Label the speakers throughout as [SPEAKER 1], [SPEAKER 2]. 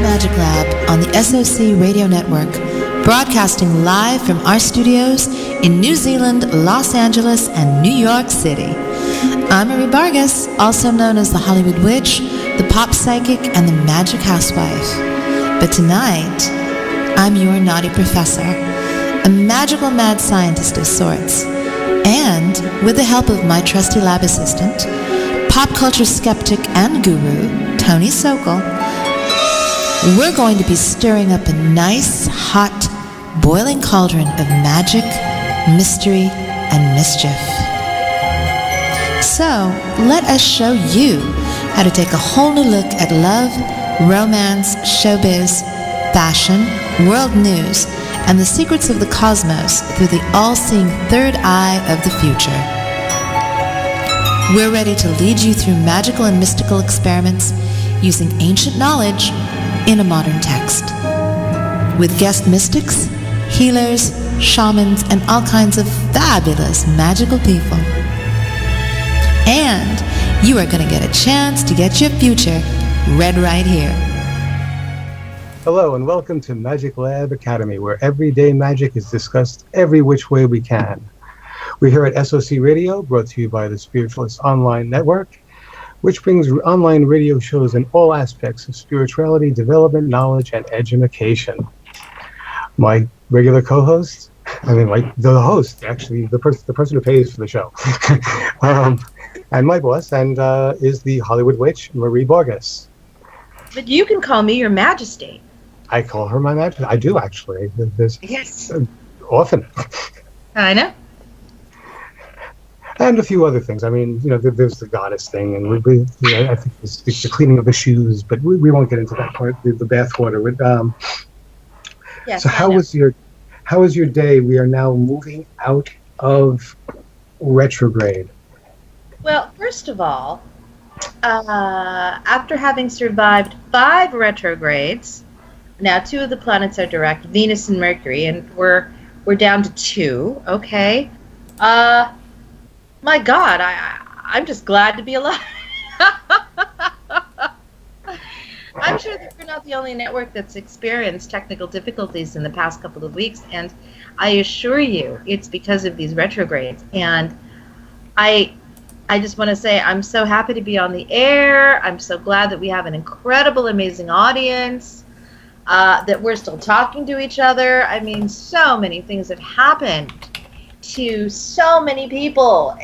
[SPEAKER 1] Magic Lab on the SOC Radio Network, broadcasting live from our studios in New Zealand, Los Angeles, and New York City. I'm Marie Bargas, also known as the Hollywood Witch, the Pop Psychic, and the Magic Housewife. But tonight, I'm your naughty professor, a magical mad scientist of sorts, and with the help of my trusty lab assistant, pop culture skeptic and guru, Tony Sokol, we're going to be stirring up a nice, hot, boiling cauldron of magic, mystery, and mischief. So, let us show you how to take a whole new look at love, romance, showbiz, fashion, world news, and the secrets of the cosmos through the all-seeing third eye of the future. We're ready to lead you through magical and mystical experiments using ancient knowledge in a modern text. With guest mystics, healers, shamans, and all kinds of fabulous magical people. And you are going to get a chance to get your future read right here.
[SPEAKER 2] Hello and welcome to Magic Lab Academy, where everyday magic is discussed every which way we can. We're here at SOC Radio, brought to you by the Spiritualist Online Network, which brings online radio shows in all aspects of spirituality, development, knowledge, and education. My regular co-host, the host, actually, the person who pays for the show, and my boss, is the Hollywood Witch, Marie Bargas.
[SPEAKER 3] But you can call me Your Majesty.
[SPEAKER 2] I call her my Majesty. I do, actually.
[SPEAKER 3] Yes.
[SPEAKER 2] Often.
[SPEAKER 3] I know.
[SPEAKER 2] And a few other things. I mean, there's the goddess thing, and I think it's the cleaning of the shoes, but we won't get into that part. The bathwater.
[SPEAKER 3] Yes.
[SPEAKER 2] So how was your day? We are now moving out of retrograde.
[SPEAKER 3] Well, first of all, after having survived 5 retrogrades, now 2 of the planets are direct, Venus and Mercury, and we're down to 2. Okay. My God, I'm just glad to be alive. I'm sure that we're not the only network that's experienced technical difficulties in the past couple of weeks, and I assure you it's because of these retrogrades. And I just want to say I'm so happy to be on the air. I'm so glad that we have an incredible, amazing audience, that we're still talking to each other. I mean, so many things have happened to so many people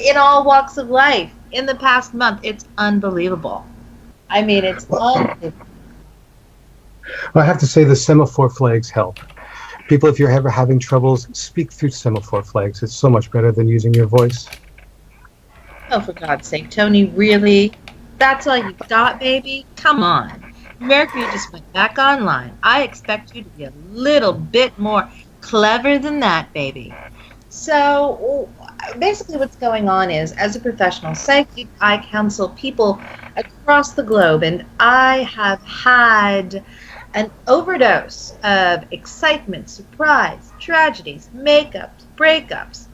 [SPEAKER 3] in all walks of life in the past month. It's unbelievable. I mean, it's unbelievable.
[SPEAKER 2] Well, I have to say the semaphore flags help. People, if you're ever having troubles, speak through semaphore flags. It's so much better than using your voice.
[SPEAKER 3] Oh, for God's sake, Tony, really? That's all you got, baby? Come on. Mercury just went back online. I expect you to be a little bit more clever than that, baby. So basically what's going on is, as a professional psychic, I counsel people across the globe, and I have had an overdose of excitement, surprise, tragedies, makeups, breakups.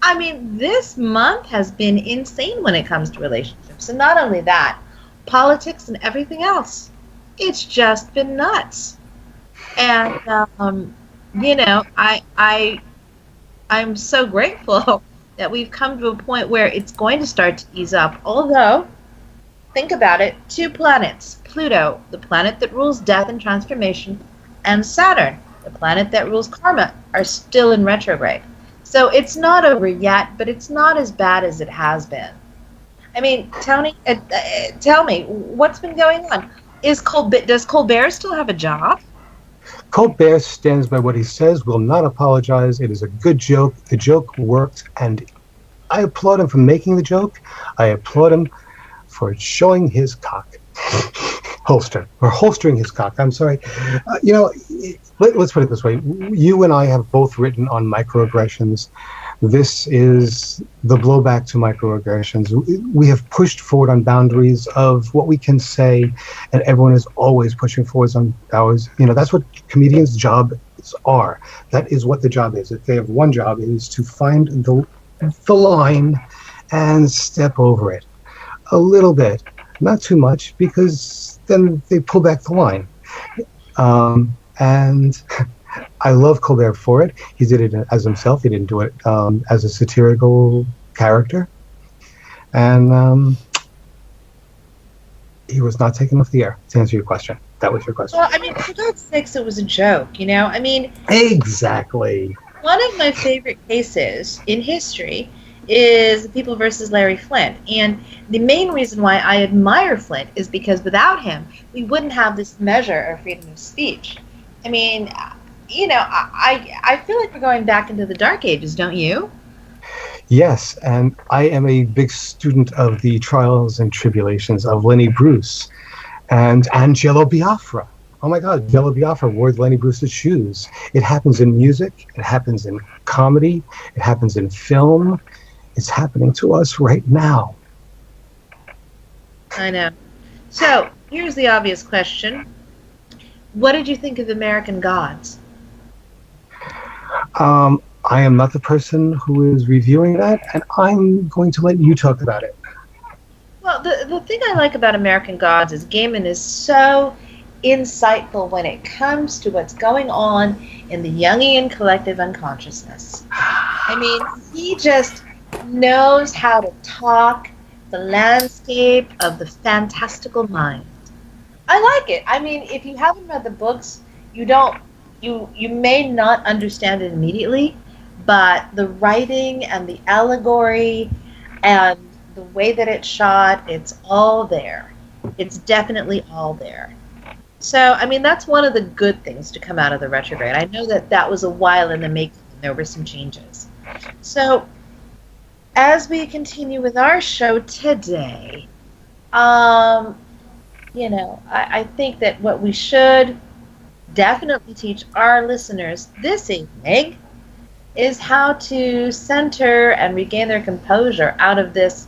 [SPEAKER 3] I mean, this month has been insane when it comes to relationships. And not only that, politics and everything else. It's just been nuts. And, I'm so grateful that we've come to a point where it's going to start to ease up. Although, think about it, 2 planets, Pluto, the planet that rules death and transformation, and Saturn, the planet that rules karma, are still in retrograde. So it's not over yet, but it's not as bad as it has been. I mean, Tony, tell me, what's been going on? Does Colbert still have a job?
[SPEAKER 2] Colbert stands by what he says, will not apologize. It is a good joke. The joke worked, and I applaud him for making the joke. I applaud him for showing his cock. Holstering his cock. I'm sorry. Let's put it this way. You and I have both written on microaggressions. This is the blowback to microaggressions. We have pushed forward on boundaries of what we can say, and everyone is always pushing forward on ours. That's what comedians' jobs are. That is what the job is. If they have one job, it is to find the line and step over it a little bit, not too much, because then they pull back the line. And I love Colbert for it. He did it as himself. He didn't do it as a satirical character. And he was not taken off the air, to answer your question. That was your question.
[SPEAKER 3] Well, I mean, for God's sakes, it was a joke, you know? I mean...
[SPEAKER 2] Exactly.
[SPEAKER 3] One of my favorite cases in history is People versus Larry Flint. And the main reason why I admire Flint is because without him, we wouldn't have this measure of freedom of speech. I mean, you know, I feel like we're going back into the Dark Ages, don't you?
[SPEAKER 2] Yes, and I am a big student of the trials and tribulations of Lenny Bruce and Jello Biafra. Oh my God, Jello Biafra wore Lenny Bruce's shoes. It happens in music, it happens in comedy, it happens in film. It's happening to us right now.
[SPEAKER 3] I know. So, here's the obvious question. What did you think of American Gods?
[SPEAKER 2] I am not the person who is reviewing that, and I'm going to let you talk about it.
[SPEAKER 3] Well, the thing I like about American Gods is Gaiman is so insightful when it comes to what's going on in the Jungian collective unconsciousness. I mean, he just knows how to talk the landscape of the fantastical mind. I like it. I mean, if you haven't read the books, you may not understand it immediately, but the writing and the allegory and the way that it's shot, it's all there. It's definitely all there. So, I mean, that's one of the good things to come out of the retrograde. I know that was a while in the making, and there were some changes. So, as we continue with our show today, you know, I think that what we should definitely teach our listeners this evening is how to center and regain their composure out of this,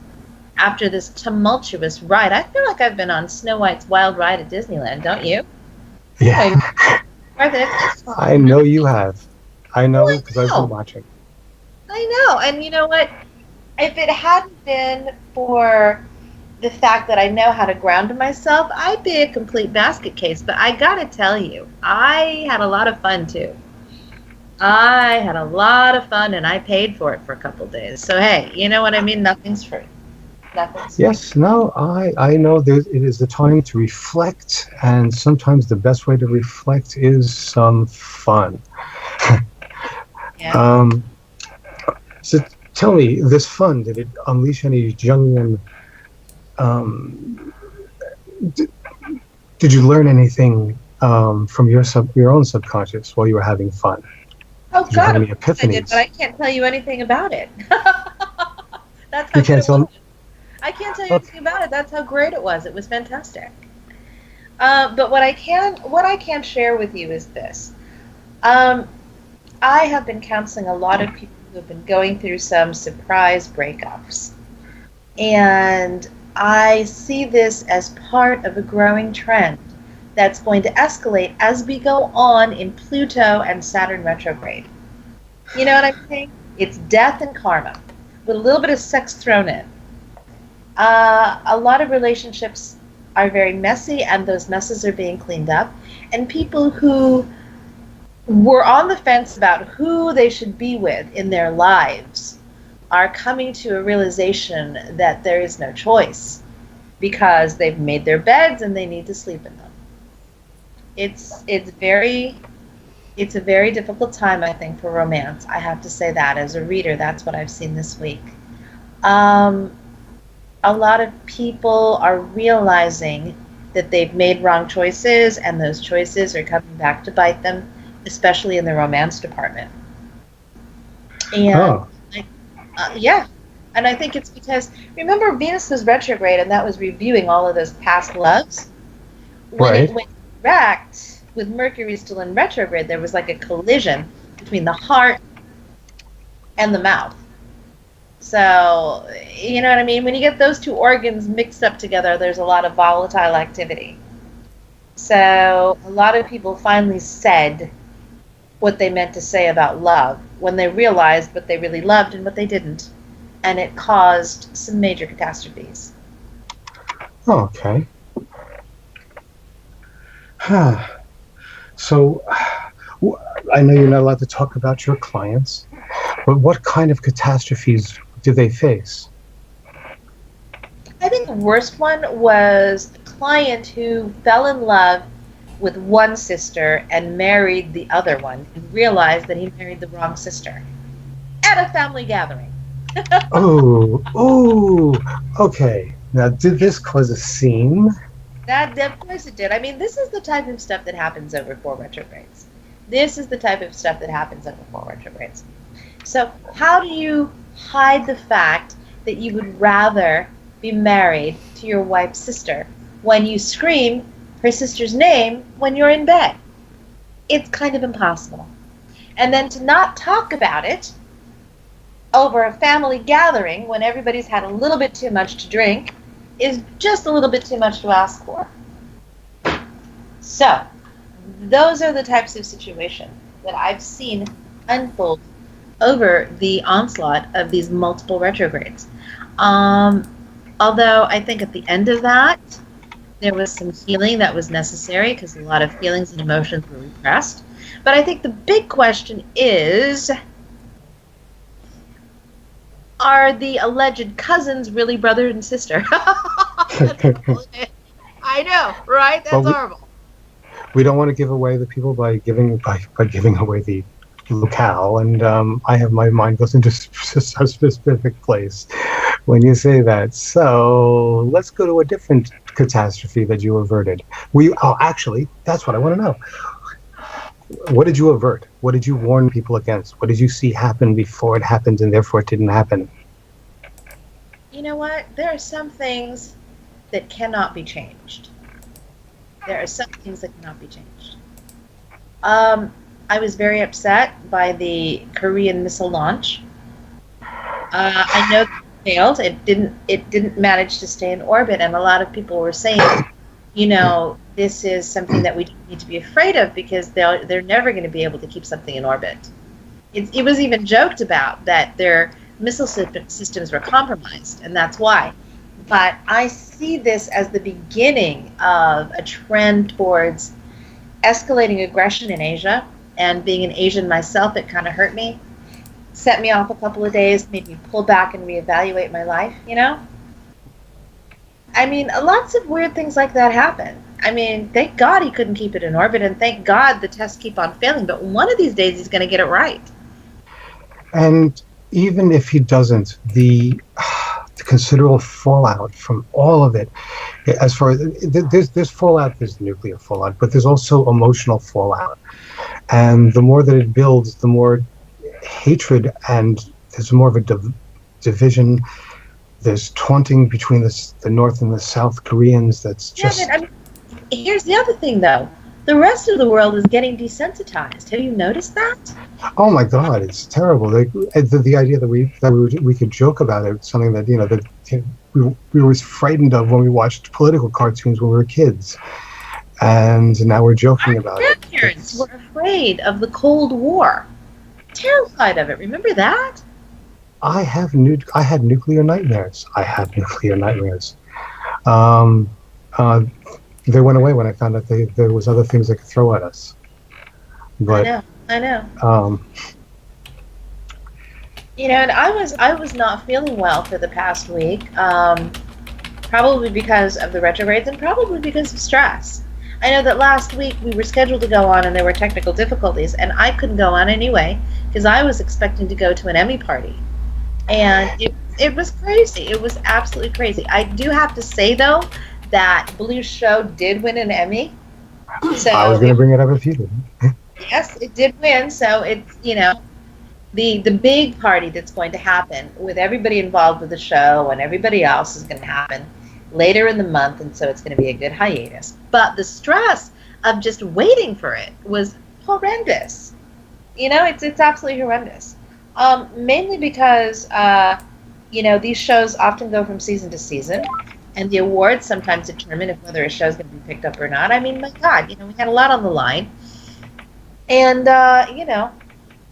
[SPEAKER 3] after this tumultuous ride. I feel like I've been on Snow White's Wild Ride at Disneyland, don't you?
[SPEAKER 2] Yeah. I know you have. I know because I've been watching.
[SPEAKER 3] I know, and you know what? If it hadn't been for the fact that I know how to ground myself, I'd be a complete basket case. But I gotta tell you, I had a lot of fun too. I had a lot of fun, and I paid for it for a couple days. So hey, you know what I mean? Nothing's free. Nothing's free.
[SPEAKER 2] Yes, no, I know it is the time to reflect, and sometimes the best way to reflect is some fun.
[SPEAKER 3] Yeah.
[SPEAKER 2] So tell me, this fun, did it unleash any Jungian? Did you learn anything from your own subconscious while you were having fun?
[SPEAKER 3] Oh
[SPEAKER 2] did you have
[SPEAKER 3] God,
[SPEAKER 2] any epiphanies?
[SPEAKER 3] I did, but I can't tell you anything about it. That's how
[SPEAKER 2] you can't tell me.
[SPEAKER 3] I can't tell you anything about it. That's how great it was. It was fantastic. But what I can share with you is this. I have been counseling a lot of people who have been going through some surprise breakups. And I see this as part of a growing trend that's going to escalate as we go on in Pluto and Saturn retrograde. You know what I'm saying? It's death and karma, with a little bit of sex thrown in. A lot of relationships are very messy, and those messes are being cleaned up. And people who were on the fence about who they should be with in their lives are coming to a realization that there is no choice because they've made their beds and they need to sleep in them. It's a very difficult time, I think, for romance. I have to say that as a reader, that's what I've seen this week. A lot of people are realizing that they've made wrong choices, and those choices are coming back to bite them, especially in the romance department. And yeah, and I think it's because, remember, Venus was retrograde, and that was reviewing all of those past loves. When it went direct, with Mercury still in retrograde, there was like a collision between the heart and the mouth. So, you know what I mean? When you get those two organs mixed up together, there's a lot of volatile activity. So, a lot of people finally said what they meant to say about love when they realized what they really loved and what they didn't. And it caused some major catastrophes.
[SPEAKER 2] Okay. So, I know you're not allowed to talk about your clients, but what kind of catastrophes do they face?
[SPEAKER 3] I think the worst one was a client who fell in love with one sister and married the other one and realized that he married the wrong sister at a family gathering.
[SPEAKER 2] Oh, okay. Now, did this cause a scene?
[SPEAKER 3] That, of course it did. I mean, this is the type of stuff that happens over 4 retrogrades. This is the type of stuff that happens over 4 retrogrades. So how do you hide the fact that you would rather be married to your wife's sister when you scream her sister's name when you're in bed? It's kind of impossible. And then to not talk about it over a family gathering when everybody's had a little bit too much to drink is just a little bit too much to ask for. So, those are the types of situations that I've seen unfold over the onslaught of these multiple retrogrades. Although I think at the end of that, there was some healing that was necessary because a lot of feelings and emotions were repressed. But I think the big question is, are the alleged cousins really brother and sister? I know, right? That's horrible.
[SPEAKER 2] We don't want to give away the people by giving away the locale, and I have my mind goes into a specific place when you say that. So let's go to a different catastrophe that you averted. Actually, that's what I want to know. What did you avert? What did you warn people against? What did you see happen before it happened and therefore it didn't happen?
[SPEAKER 3] You know what? There are some things that cannot be changed. There are some things that cannot be changed. I was very upset by the Korean missile launch. I know that it failed. It didn't manage to stay in orbit, and a lot of people were saying, you know, this is something that we need to be afraid of because they're never going to be able to keep something in orbit. It was even joked about that their missile systems were compromised, and that's why. But I see this as the beginning of a trend towards escalating aggression in Asia, and being an Asian myself, it kind of hurt me. Set me off a couple of days, made me pull back and reevaluate my life, you know? I mean, lots of weird things like that happen. I mean, thank God he couldn't keep it in orbit, and thank God the tests keep on failing, but one of these days he's going to get it right.
[SPEAKER 2] And even if he doesn't, the considerable fallout from all of it, as far as there's fallout, there's nuclear fallout, but there's also emotional fallout. And the more that it builds, the more hatred, and there's more of a division. There's taunting between the North and the South Koreans. That's just...
[SPEAKER 3] Yeah, but, I mean, here's the other thing, though. The rest of the world is getting desensitized. Have you noticed that?
[SPEAKER 2] Oh my God, it's terrible. The idea that we could joke about it, something that we were frightened of when we watched political cartoons when we were kids, and now we're joking about it. Our grandparents
[SPEAKER 3] were afraid of the Cold War, terrified of it. Remember that?
[SPEAKER 2] I had nuclear nightmares. They went away when I found out there was other things they could throw at us. But,
[SPEAKER 3] I know. You know, and I was not feeling well for the past week, probably because of the retrogrades and probably because of stress. I know that last week we were scheduled to go on and there were technical difficulties, and I couldn't go on anyway because I was expecting to go to an Emmy party. And it was crazy. It was absolutely crazy. I do have to say, though, that Blue's show did win an Emmy. So
[SPEAKER 2] I was going to bring it up if you didn't.
[SPEAKER 3] Yes, it did win. So it's, you know, the big party that's going to happen with everybody involved with the show and everybody else is going to happen later in the month, and so it's going to be a good hiatus. But the stress of just waiting for it was horrendous. You know, it's absolutely horrendous. Mainly because, you know, these shows often go from season to season, and the awards sometimes determine if whether a show is going to be picked up or not. I mean, my God, you know, we had a lot on the line. And, you know,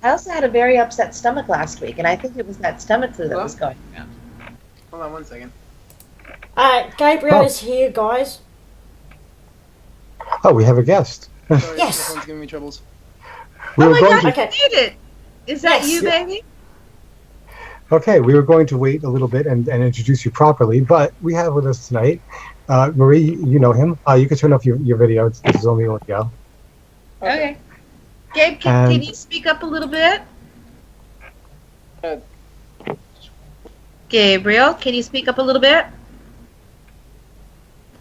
[SPEAKER 3] I also had a very upset stomach last week, and I think it was that stomach flu that was going around.
[SPEAKER 4] Hold on one second.
[SPEAKER 5] Gabriel is here, guys.
[SPEAKER 2] Oh, we have a guest.
[SPEAKER 4] Sorry,
[SPEAKER 5] Yes.
[SPEAKER 4] my phone's giving me troubles.
[SPEAKER 2] We
[SPEAKER 3] Oh
[SPEAKER 2] were
[SPEAKER 3] my
[SPEAKER 2] going
[SPEAKER 3] God,
[SPEAKER 2] to,
[SPEAKER 5] Okay.
[SPEAKER 3] you did it! Is that
[SPEAKER 5] Yes.
[SPEAKER 3] you,
[SPEAKER 5] Yeah.
[SPEAKER 3] baby?
[SPEAKER 2] okay, we were going to wait a little bit and introduce you properly, but we have with us tonight, Marie, you know him. You can turn off your video. This is only audio.
[SPEAKER 3] Okay. Gabe, can
[SPEAKER 2] And-
[SPEAKER 3] you speak up a little bit?
[SPEAKER 4] Uh,
[SPEAKER 3] Gabriel, can you speak up a little bit?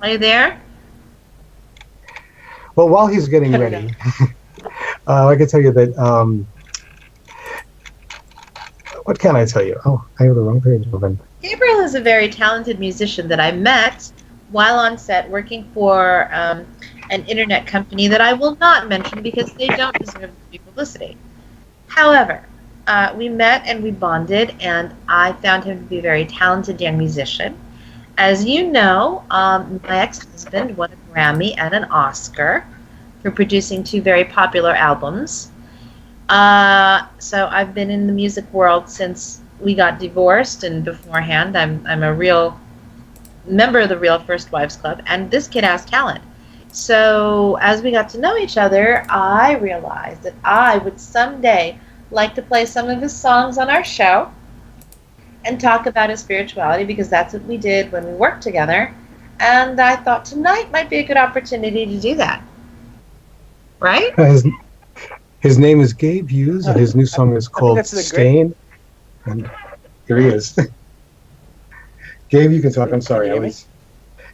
[SPEAKER 3] Are you there?
[SPEAKER 2] Well, while he's getting ready, I can tell you that, what can I tell you? Oh, I have the wrong page open.
[SPEAKER 3] Gabriel is a very talented musician that I met while on set working for an internet company that I will not mention because they don't deserve the publicity. However, we met and we bonded, and I found him to be a very talented young musician. As you know, my ex-husband won a Grammy and an Oscar for producing 2 very popular albums. So I've been in the music world since we got divorced, and beforehand I'm a real member of the Real First Wives Club, and this kid has talent. So as we got to know each other, I realized that I would someday like to play some of his songs on our show and talk about his spirituality, because that's what we did when we worked together. And I thought tonight might be a good opportunity to do that. Right?
[SPEAKER 2] His name is Gabe Hughes, and his new song is called
[SPEAKER 4] that's a great-
[SPEAKER 2] Stain. And here he is. Gabe, you can talk. I'm sorry.
[SPEAKER 4] Can you hear me?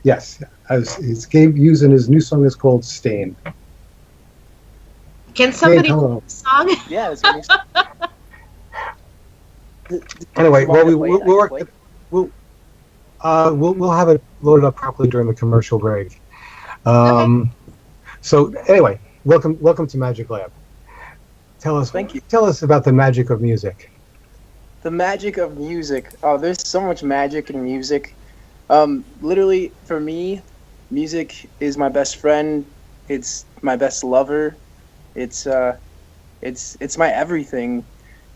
[SPEAKER 2] Yes. It's Gabe Hughes, and his new song is called Stain.
[SPEAKER 3] Can somebody
[SPEAKER 2] Gabe, hello.
[SPEAKER 3] song?
[SPEAKER 4] Yeah, that's what
[SPEAKER 2] Anyway, well,
[SPEAKER 4] play.
[SPEAKER 2] we'll have it loaded up properly during the commercial break. So anyway, welcome to Magic Lab.
[SPEAKER 4] Thank you.
[SPEAKER 2] Tell us about the magic of music.
[SPEAKER 4] The magic of music. Oh, there's so much magic in music. Literally, for me, music is my best friend. It's my best lover. It's my everything.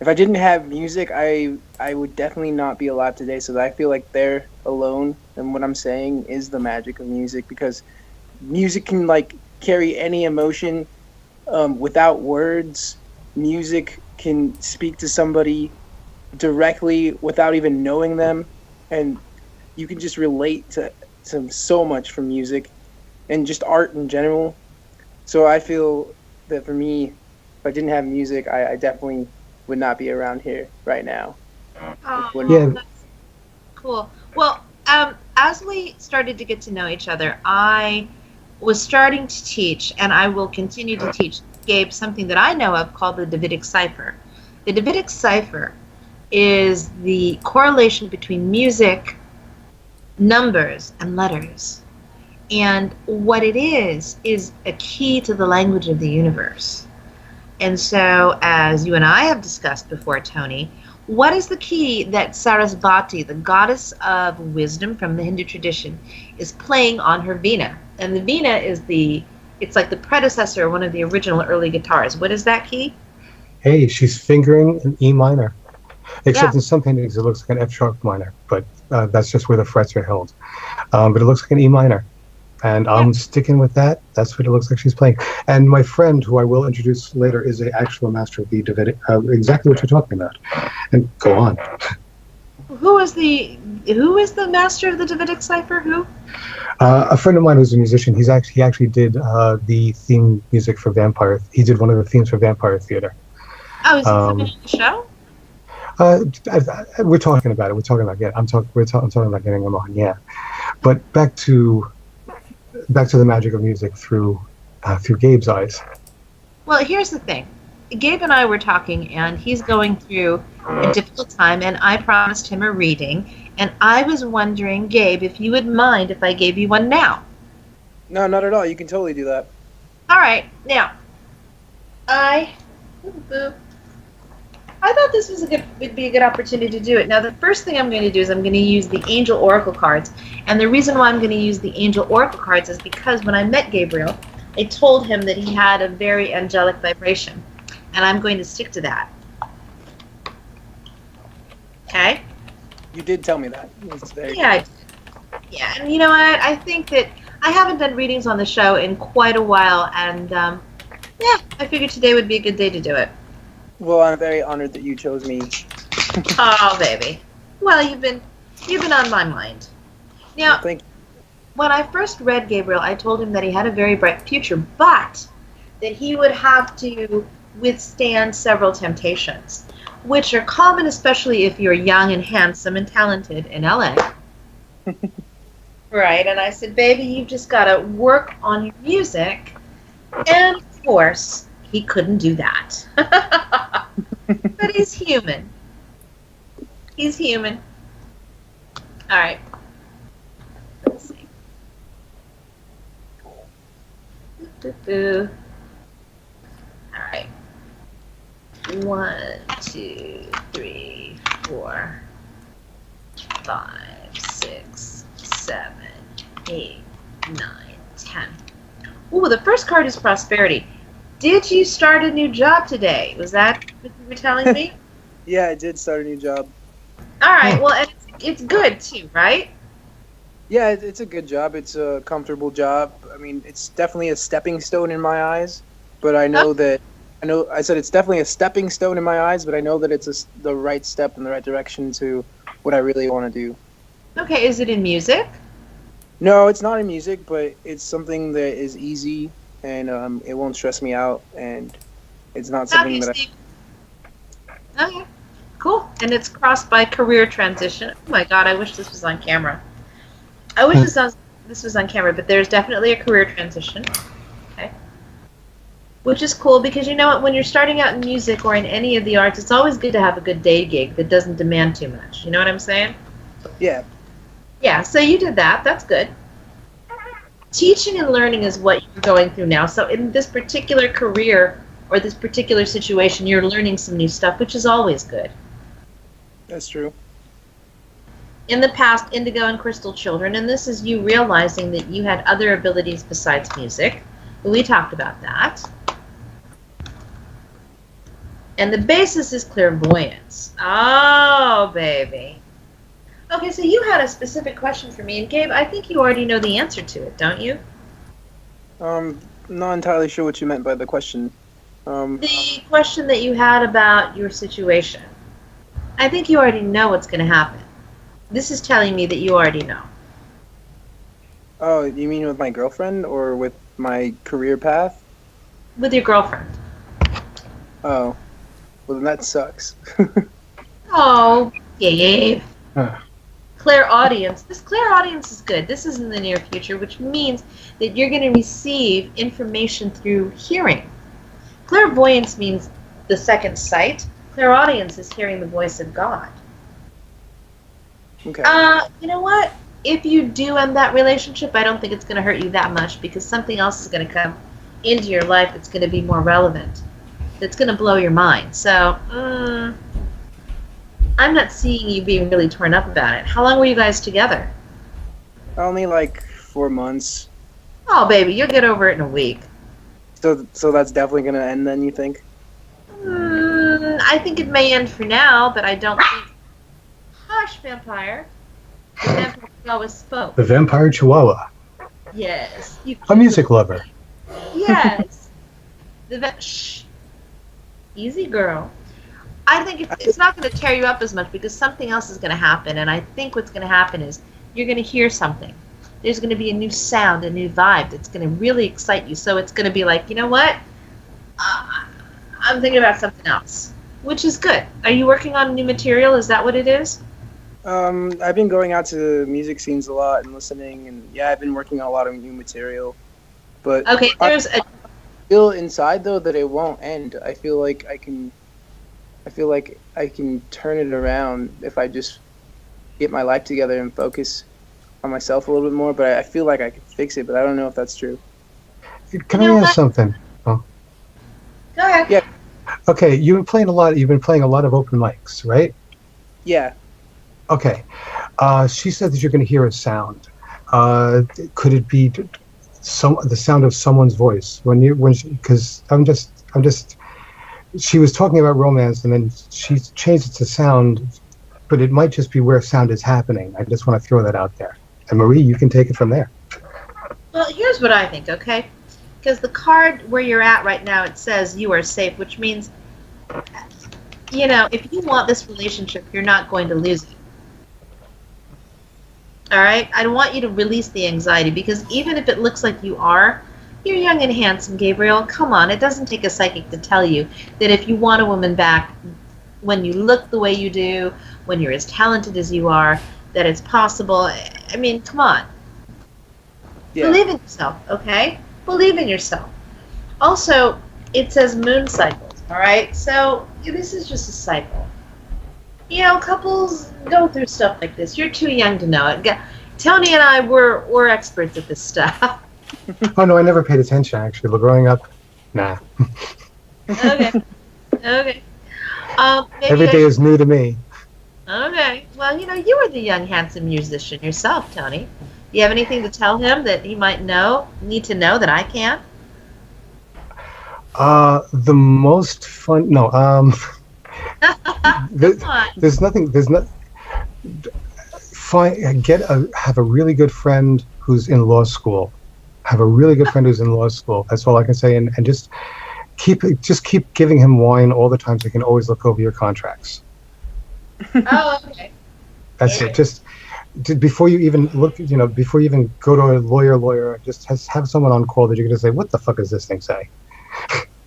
[SPEAKER 4] If I didn't have music, I would definitely not be alive today. So I feel like there alone, and what I'm saying is the magic of music, because music can like carry any emotion without words. Music can speak to somebody directly without even knowing them, and you can just relate to so much from music and just art in general. So I feel that for me, if I didn't have music, I definitely would not be around here right now.
[SPEAKER 3] Oh,
[SPEAKER 2] Yeah.
[SPEAKER 3] that's cool. Well, as we started to get to know each other, I was starting to teach, and I will continue to teach Gabe something that I know of called the Davidic cipher. The Davidic cipher is the correlation between music, numbers, and letters. And what it is a key to the language of the universe. And so, as you and I have discussed before, Tony, what is the key that Sarasvati, the goddess of wisdom from the Hindu tradition, is playing on her veena? And the veena is it's like the predecessor of one of the original early guitars. What is that key?
[SPEAKER 2] Hey, she's fingering an E minor. Except
[SPEAKER 3] Yeah.
[SPEAKER 2] in some paintings it looks like an F sharp minor, but that's just where the frets are held. But it looks like an E minor. And I'm sticking with that. That's what it looks like she's playing. And my friend, who I will introduce later, is an actual master of the Davidic, exactly what you're talking about. And go on.
[SPEAKER 3] Who is the master of the Davidic cipher? Who?
[SPEAKER 2] A friend of mine who's a musician, he actually did the theme music for Vampire. He did one of the themes for Vampire Theater.
[SPEAKER 3] Oh, is he coming on the show?
[SPEAKER 2] We're talking about it. We're talking about I'm talking about getting him on. Yeah, but back to the magic of music through Gabe's eyes.
[SPEAKER 3] Well, here's the thing. Gabe and I were talking, and he's going through a difficult time, and I promised him a reading, and I was wondering, Gabe, if you would mind if I gave you one now.
[SPEAKER 4] No, not at all. You can totally do that.
[SPEAKER 3] All right, now, I thought this would be a good opportunity to do it. Now, the first thing I'm going to do is I'm going to use the Angel Oracle cards, and the reason why I'm going to use the Angel Oracle cards is because when I met Gabriel, I told him that he had a very angelic vibration, and I'm going to stick to that. Okay?
[SPEAKER 4] You did tell me that. It's very
[SPEAKER 3] Yeah, I did. Yeah, and you know what? I think that I haven't done readings on the show in quite a while, and Yeah, I figured today would be a good day to do it.
[SPEAKER 4] Well, I'm very honored that you chose me.
[SPEAKER 3] Oh, baby. Well, you've been on my mind. Now,
[SPEAKER 4] Well, thank you.
[SPEAKER 3] when I first read Gabriel, I told him that he had a very bright future, but that he would have to withstand several temptations, which are common, especially if you're young and handsome and talented in LA. Right, and I said, baby, you've just got to work on your music. And, of course, he couldn't do that. But he's human. He's human. All right. Let's see. All right. 1, 2, 3, 4, 5, 6, 7, 8, 9, 10. Ooh, the first card is prosperity. Did you start a new job today? Was that what you were telling me?
[SPEAKER 4] Yeah, I did start a new job.
[SPEAKER 3] All right. Well, and it's good too, right?
[SPEAKER 4] Yeah, it's a good job. It's a comfortable job. I mean, it's definitely a stepping stone in my eyes, but I know I said it's definitely a stepping stone in my eyes, but I know that it's the right step in the right direction to what I really want to do.
[SPEAKER 3] Okay. Is it in music?
[SPEAKER 4] No, it's not in music, but it's something that is easy and it won't stress me out, and it's not something that
[SPEAKER 3] Okay. Cool. And it's crossed by career transition. Oh my God! I wish this was on camera. I wish this was on camera, but there's definitely a career transition. Okay. Which is cool because you know what? When you're starting out in music or in any of the arts, it's always good to have a good day gig that doesn't demand too much. You know what I'm saying?
[SPEAKER 4] Yeah.
[SPEAKER 3] Yeah, so you did that. That's good. Teaching and learning is what you're going through now. So in this particular career or this particular situation, you're learning some new stuff, which is always good.
[SPEAKER 4] That's true.
[SPEAKER 3] In the past, Indigo and Crystal children, and this is you realizing that you had other abilities besides music. We talked about that. And the basis is clairvoyance. Oh, baby. Okay, so you had a specific question for me, and Gabe, I think you already know the answer to it, don't you?
[SPEAKER 4] I'm not entirely sure what you meant by the question.
[SPEAKER 3] The question that you had about your situation. I think you already know what's going to happen. This is telling me that you already know.
[SPEAKER 4] Oh, you mean with my girlfriend or with my career path?
[SPEAKER 3] With your girlfriend.
[SPEAKER 4] Oh, well then that sucks.
[SPEAKER 3] Oh, Gabe.
[SPEAKER 2] Huh.
[SPEAKER 3] Clairaudience. This clairaudience is good. This is in the near future, which means that you're going to receive information through hearing. Clairvoyance means the second sight. Clairaudience is hearing the voice of God.
[SPEAKER 4] Okay.
[SPEAKER 3] You know what? If you do end that relationship, I don't think it's going to hurt you that much because something else is going to come into your life that's going to be more relevant. That's going to blow your mind. So, I'm not seeing you being really torn up about it. How long were you guys together?
[SPEAKER 4] Only like 4 months.
[SPEAKER 3] Oh, baby, you'll get over it in a week.
[SPEAKER 4] So that's definitely gonna end then, you think?
[SPEAKER 3] I think it may end for now, but I don't think... Hush, vampire. The vampire always spoke.
[SPEAKER 2] The Vampire Chihuahua.
[SPEAKER 3] Yes.
[SPEAKER 2] A music lover.
[SPEAKER 3] Yes. Shh. Easy, girl. I think it's not going to tear you up as much because something else is going to happen, and I think what's going to happen is you're going to hear something. There's going to be a new sound, a new vibe that's going to really excite you. So it's going to be like, you know what? I'm thinking about something else, which is good. Are you working on new material? Is that what it is?
[SPEAKER 4] I've been going out to music scenes a lot and listening, and yeah, I've been working on a lot of new material. But
[SPEAKER 3] Okay, there's
[SPEAKER 4] I feel inside though that it won't end. I feel like I can turn it around if I just get my life together and focus on myself a little bit more. But I feel like I can fix it, but I don't know if that's true.
[SPEAKER 2] Can I ask something? Oh.
[SPEAKER 3] Go ahead.
[SPEAKER 4] Yeah.
[SPEAKER 2] Okay, you've been playing a lot of open mics, right?
[SPEAKER 4] Yeah.
[SPEAKER 2] Okay. She said that you're going to hear a sound. Could it be the sound of someone's voice because I'm just she was talking about romance and then she changed it to sound, but it might just be where sound is happening. I just want to throw that out there. And Marie, you can take it from there.
[SPEAKER 3] Well, here's what I think, okay? Because the card where you're at right now, it says you are safe, which means, you know, if you want this relationship, you're not going to lose it. All right? I want you to release the anxiety, because even if it looks like you are, you're young and handsome, Gabriel. Come on, it doesn't take a psychic to tell you that if you want a woman back, when you look the way you do, when you're as talented as you are, that it's possible. I mean, come on. Yeah. Believe in yourself, okay? Believe in yourself. Also, it says moon cycles, all right? So this is just a cycle. You know, couples go through stuff like this. You're too young to know it. Tony and I, we're experts at this stuff.
[SPEAKER 2] Oh, no, I never paid attention, actually. Growing up, nah.
[SPEAKER 3] Okay. Okay.
[SPEAKER 2] Every day is new to me.
[SPEAKER 3] Okay. Well, you know, you were the young, handsome musician yourself, Tony. Do you have anything to tell him that he might need to know that I can't?
[SPEAKER 2] The most fun... No, there's nothing... Have a really good friend who's in law school. Have a really good friend who's in law school. That's all I can say. And just keep giving him wine all the time so he can always look over your contracts.
[SPEAKER 3] Oh, okay.
[SPEAKER 2] That's it. Just before you even look, before you even go to a lawyer, just have someone on call that you're going to say, what the fuck does this thing say?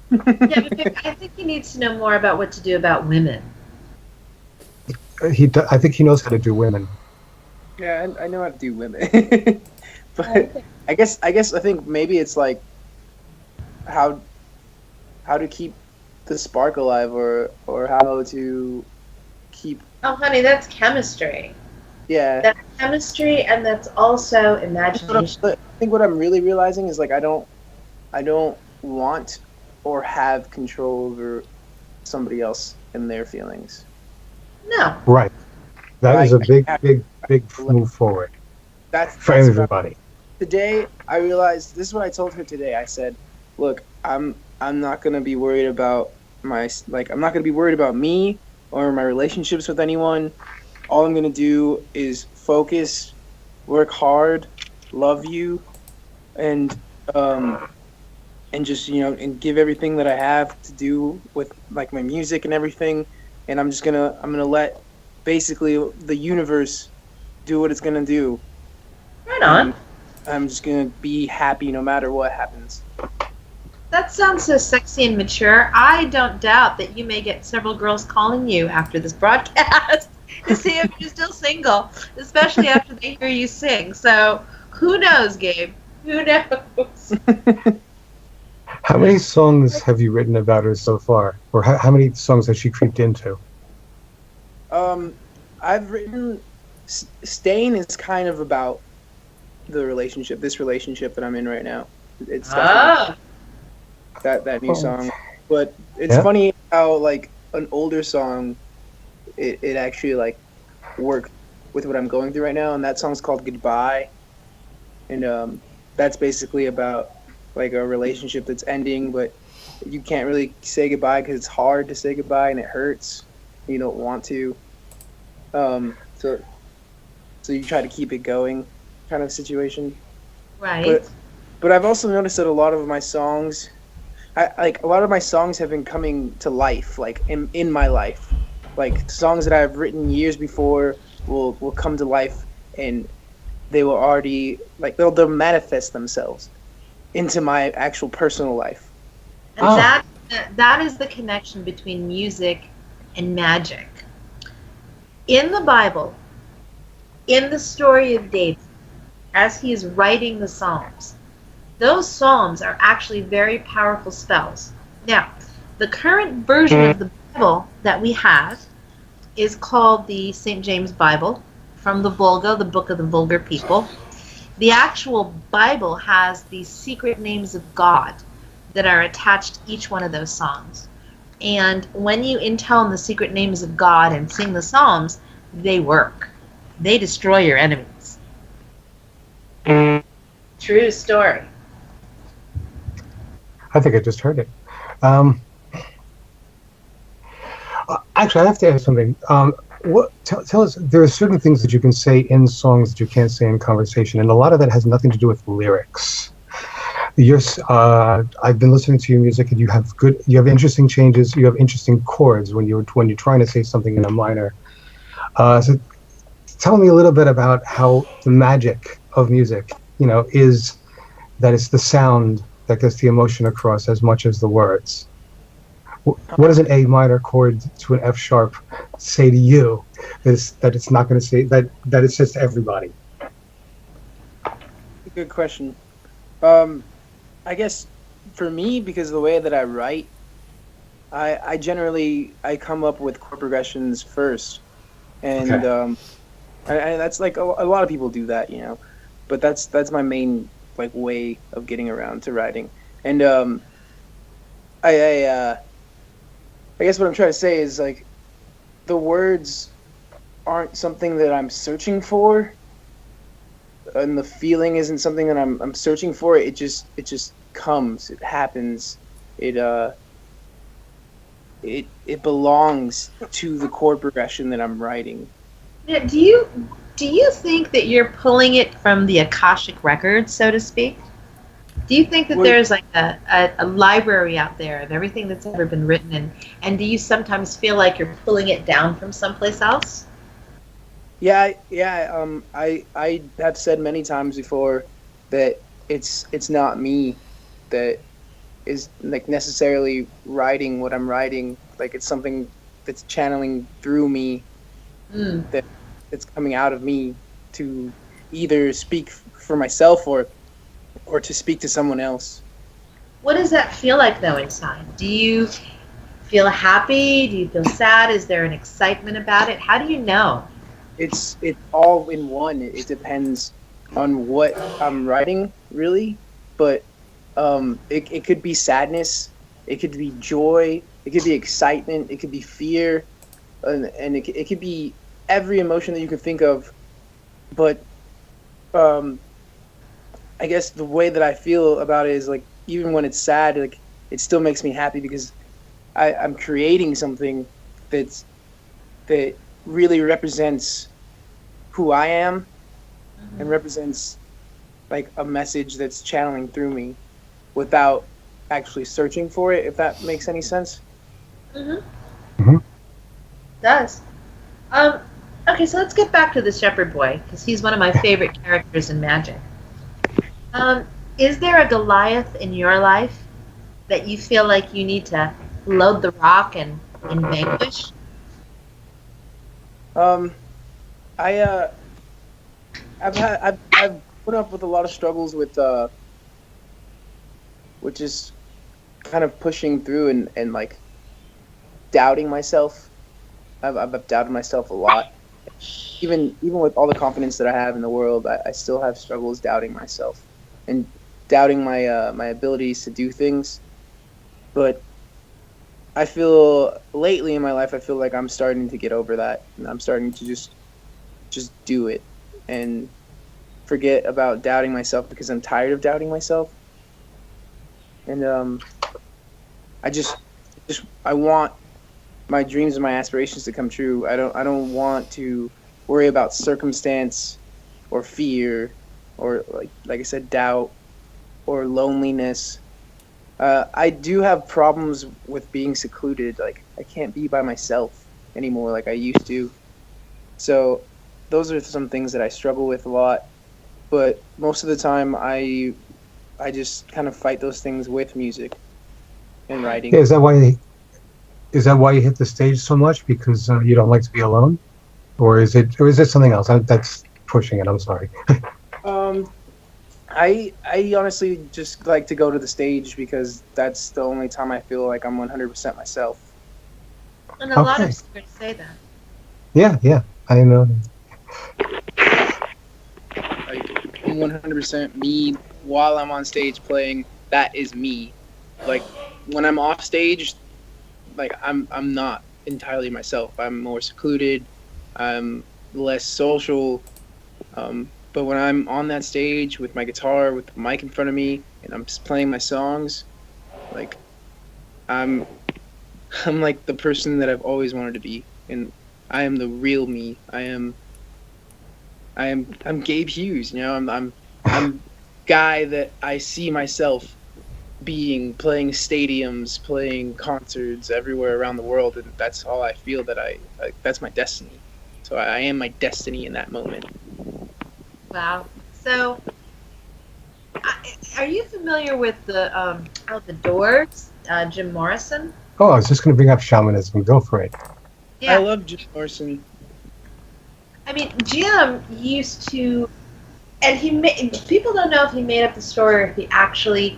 [SPEAKER 3] Yeah, but I think he needs to know more about what to do about women.
[SPEAKER 2] I think he knows how to do women.
[SPEAKER 4] Yeah, I know how to do women. But I think maybe it's like how to keep the spark alive, or how to keep...
[SPEAKER 3] Oh, honey, that's chemistry.
[SPEAKER 4] Yeah.
[SPEAKER 3] That's chemistry, and that's also imagination.
[SPEAKER 4] I think what I'm really realizing is, like, I don't want or have control over somebody else and their feelings.
[SPEAKER 3] No.
[SPEAKER 2] Right. That is a big move forward. That's for everybody.
[SPEAKER 4] Today, I realized, this is what I told her today. I said, look, I'm not going to be worried about I'm not going to be worried about me or my relationships with anyone. All I'm going to do is focus, work hard, love you, and just, and give everything that I have to do with, like, my music and everything. And I'm going to let basically the universe do what it's going to do.
[SPEAKER 3] Right on.
[SPEAKER 4] And I'm just going to be happy no matter what happens.
[SPEAKER 3] That sounds so sexy and mature. I don't doubt that you may get several girls calling you after this broadcast to see if you're still single, especially after they hear you sing. So, who knows, Gabe? Who knows?
[SPEAKER 2] How many songs have you written about her so far? Or how many songs has she creeped into?
[SPEAKER 4] I've written... Stain is kind of about this relationship that I'm in right now. It's definitely that new song. But it's funny how, like, an older song, it actually, like, worked with what I'm going through right now, and that song's called Goodbye. And that's basically about, like, a relationship that's ending, but you can't really say goodbye because it's hard to say goodbye and it hurts. You don't want to. So you try to keep it going, kind of situation.
[SPEAKER 3] Right.
[SPEAKER 4] But I've also noticed that a lot of my songs, a lot of my songs have been coming to life, like in my life. Like, songs that I've written years before will come to life, and they will already, like, they'll manifest themselves into my actual personal life.
[SPEAKER 3] And that is the connection between music and magic. In the Bible, in the story of David, as he is writing the Psalms, those Psalms are actually very powerful spells. Now, the current version of the Bible that we have is called the St. James Bible, from the Vulga, the Book of the Vulgar People. The actual Bible has the secret names of God that are attached to each one of those songs. And when you intone the secret names of God and sing the Psalms, they work. They destroy your enemies. True story.
[SPEAKER 2] I think I just heard it. Actually, I have to ask something. Tell us, there are certain things that you can say in songs that you can't say in conversation, and a lot of that has nothing to do with lyrics. I've been listening to your music, and you have interesting changes. You have interesting chords when you're trying to say something in a minor. So tell me a little bit about how the magic of music, is that it's the sound that gets the emotion across as much as the words. What does an A minor chord to an F sharp say to you that it's not going to say that it says to everybody?
[SPEAKER 4] Good question. I guess for me, because of the way that I write, I generally come up with chord progressions first, and
[SPEAKER 2] Okay.
[SPEAKER 4] and that's like a lot of people do that, but that's my main like way of getting around to writing. And I guess what I'm trying to say is like the words aren't something that I'm searching for, and the feeling isn't something that I'm searching for. It just comes. It happens. It belongs to the chord progression that I'm writing.
[SPEAKER 3] Yeah, do you think that you're pulling it from the Akashic records, so to speak? Do you think that there's like a library out there of everything that's ever been written, and do you sometimes feel like you're pulling it down from someplace else?
[SPEAKER 4] Yeah. I have said many times before that it's not me that is like necessarily writing what I'm writing. Like it's something that's channeling through me, that's coming out of me to either speak for myself or to speak to someone else.
[SPEAKER 3] What does that feel like though inside? Do you feel happy? Do you feel sad? Is there an excitement about it? How do you know?
[SPEAKER 4] It's all in one. It depends on what I'm writing, really. But it could be sadness, it could be joy, it could be excitement, it could be fear, and it could be every emotion that you can think of. But I guess the way that I feel about it is like even when it's sad, like it still makes me happy because I'm creating something that really represents who I am and represents like a message that's channeling through me without actually searching for it, if that makes any sense.
[SPEAKER 2] Mm-hmm.
[SPEAKER 3] Does. Okay, so let's get back to the Shepherd Boy, because he's one of my favorite characters in Magic. Is there a Goliath in your life that you feel like you need to load the rock and vanquish?
[SPEAKER 4] I've put up with a lot of struggles with just kind of pushing through and like doubting myself. I've doubted myself a lot. Even with all the confidence that I have in the world, I still have struggles doubting myself and doubting my my abilities to do things. But I feel lately in my life, I feel like I'm starting to get over that, and I'm starting to just do it and forget about doubting myself because I'm tired of doubting myself. And I want my dreams and my aspirations to come true. I don't want to worry about circumstance or fear or like I said, doubt or loneliness. I do have problems with being secluded. Like I can't be by myself anymore like I used to. So those are some things that I struggle with a lot. But most of the time I just kind of fight those things with music and writing.
[SPEAKER 2] Yeah, is that why you hit the stage so much? Because you don't like to be alone, or is it something else? That's pushing it. I'm sorry.
[SPEAKER 4] I honestly just like to go to the stage because that's the only time I feel like I'm 100% myself.
[SPEAKER 3] And a lot
[SPEAKER 2] Okay.
[SPEAKER 3] of singers say that.
[SPEAKER 2] Yeah, I know.
[SPEAKER 4] Like I'm 100% me while I'm on stage playing. That is me. Like when I'm off stage, like I'm not entirely myself. I'm more secluded. I'm less social. But when I'm on that stage with my guitar, with the mic in front of me, and I'm just playing my songs, like I'm like the person that I've always wanted to be, and I am the real me. I'm Gabe Hughes. You know, I'm guy that I see myself being, playing stadiums, playing concerts everywhere around the world, and that's all I feel that that's my destiny. So I am my destiny in that moment.
[SPEAKER 3] Wow. So, are you familiar with the Doors, Jim Morrison?
[SPEAKER 2] Oh, I was just going to bring up shamanism. Go for it.
[SPEAKER 3] Yeah.
[SPEAKER 4] I love Jim Morrison.
[SPEAKER 3] I mean, Jim used to, and people don't know if he made up the story or if he actually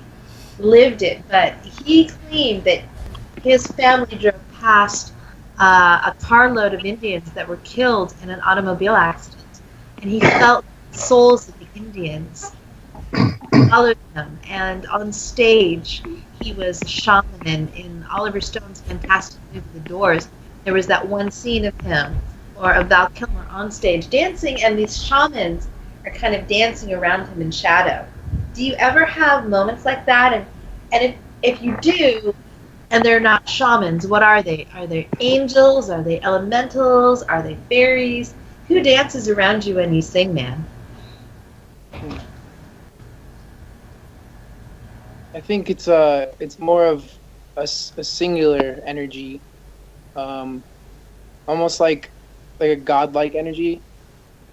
[SPEAKER 3] lived it, but he claimed that his family drove past a carload of Indians that were killed in an automobile accident, and he felt the souls of the Indians followed him, and on stage he was a shaman in Oliver Stone's fantastic movie The Doors. There was that one scene of him, or of Val Kilmer on stage dancing, and these shamans are kind of dancing around him in shadow. Do you ever have moments like that? And if you do, and they're not shamans, what are they? Are they angels? Are they elementals? Are they fairies? Who dances around you when you sing, man?
[SPEAKER 4] I think it's more of a singular energy, almost like a godlike energy.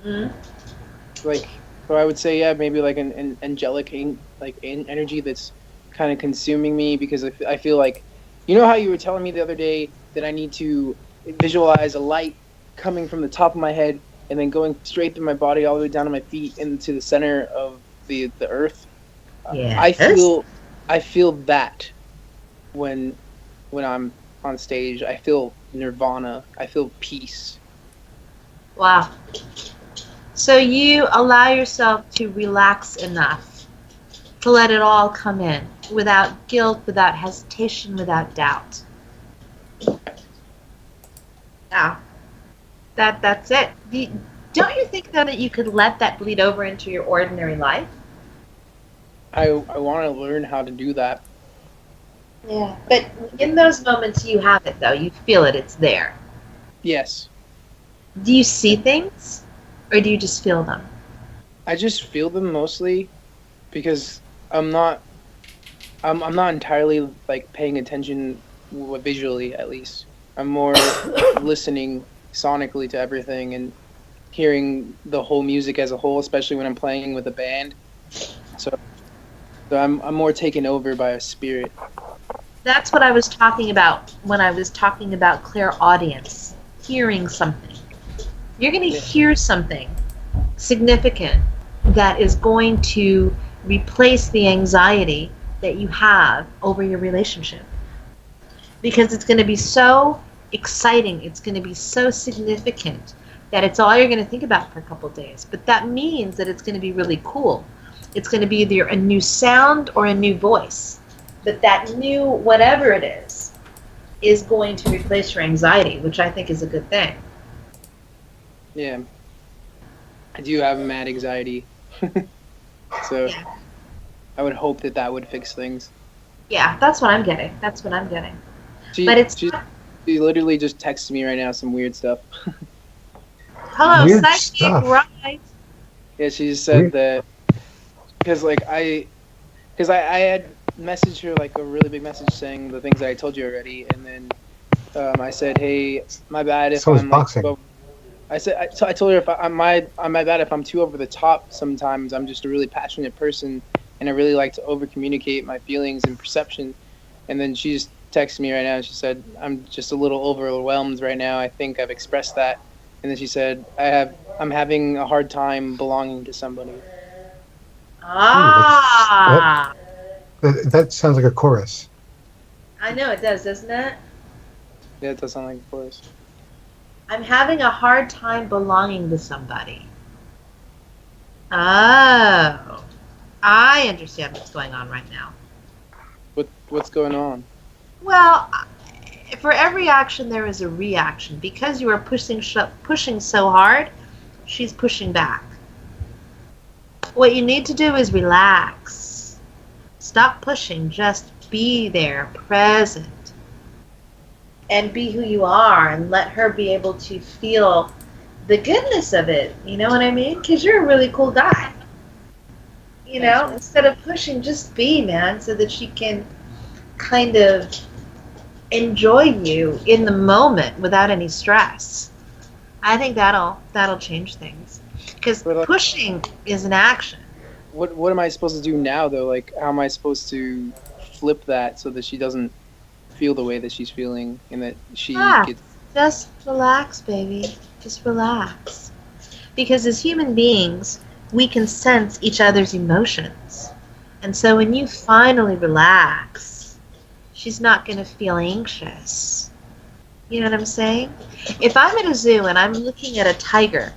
[SPEAKER 3] Mm-hmm.
[SPEAKER 4] Like, so I would say, yeah, maybe like an angelic energy that's kind of consuming me, because I feel like, you know how you were telling me the other day that I need to visualize a light coming from the top of my head and then going straight through my body all the way down to my feet into the center of the earth.
[SPEAKER 3] Yes.
[SPEAKER 4] I feel that when I'm on stage. I feel nirvana. I feel peace.
[SPEAKER 3] Wow. So you allow yourself to relax enough to let it all come in without guilt, without hesitation, without doubt. Yeah. That's it. Don't you think, though, that you could let that bleed over into your ordinary life?
[SPEAKER 4] I want to learn how to do that.
[SPEAKER 3] Yeah. But in those moments you have it, though. You feel it. It's there.
[SPEAKER 4] Yes.
[SPEAKER 3] Do you see things, or do you just feel them?
[SPEAKER 4] I just feel them mostly because I'm not entirely like paying attention visually, at least. I'm more listening sonically to everything and hearing the whole music as a whole, especially when I'm playing with a band. So I'm more taken over by a spirit.
[SPEAKER 3] That's what I was talking about when I was talking about clairaudience, hearing something. You're going to hear something significant that is going to replace the anxiety that you have over your relationship. Because it's going to be so exciting, it's going to be so significant that it's all you're going to think about for a couple of days. But that means that it's going to be really cool. It's going to be either a new sound or a new voice. But that new whatever it is going to replace your anxiety, which I think is a good thing.
[SPEAKER 4] Yeah. I do have mad anxiety. So
[SPEAKER 3] Yeah.
[SPEAKER 4] I would hope that would fix things.
[SPEAKER 3] Yeah, that's what I'm getting.
[SPEAKER 4] She literally just texted me right now some weird stuff.
[SPEAKER 3] Hello,
[SPEAKER 2] Weird
[SPEAKER 3] psychic,
[SPEAKER 2] stuff.
[SPEAKER 3] right?
[SPEAKER 4] Yeah, she just said that because I had messaged her like a really big message saying the things that I told you already, and then I said, hey, my bad if
[SPEAKER 2] So is
[SPEAKER 4] I'm
[SPEAKER 2] boxing.
[SPEAKER 4] like, I told her if I'm my bad if I'm too over the top sometimes. I'm just a really passionate person, and I really like to over communicate my feelings and perception. And then she just texted me right now and she said, I'm just a little overwhelmed right now. I think I've expressed that. And then she said, I'm having a hard time belonging to somebody.
[SPEAKER 3] Ah,
[SPEAKER 2] That sounds like a chorus.
[SPEAKER 3] I know it does, doesn't it?
[SPEAKER 4] Yeah, it does sound like a chorus.
[SPEAKER 3] I'm having a hard time belonging to somebody. Oh, I understand what's going on right now.
[SPEAKER 4] What's going on?
[SPEAKER 3] Well, for every action there is a reaction. Because you are pushing so hard, she's pushing back. What you need to do is relax. Stop pushing. Just be there, present. And be who you are, and let her be able to feel the goodness of it. You know what I mean? Because you're a really cool guy. You know, instead of pushing, just be, man, so that she can kind of enjoy you in the moment without any stress. I think that'll change things. Because pushing is an action.
[SPEAKER 4] What am I supposed to do now, though? Like, how am I supposed to flip that so that she doesn't feel the way that she's feeling and that she gets...
[SPEAKER 3] Just relax, baby. Just relax. Because as human beings, we can sense each other's emotions. And so when you finally relax, she's not going to feel anxious. You know what I'm saying? If I'm at a zoo and I'm looking at a tiger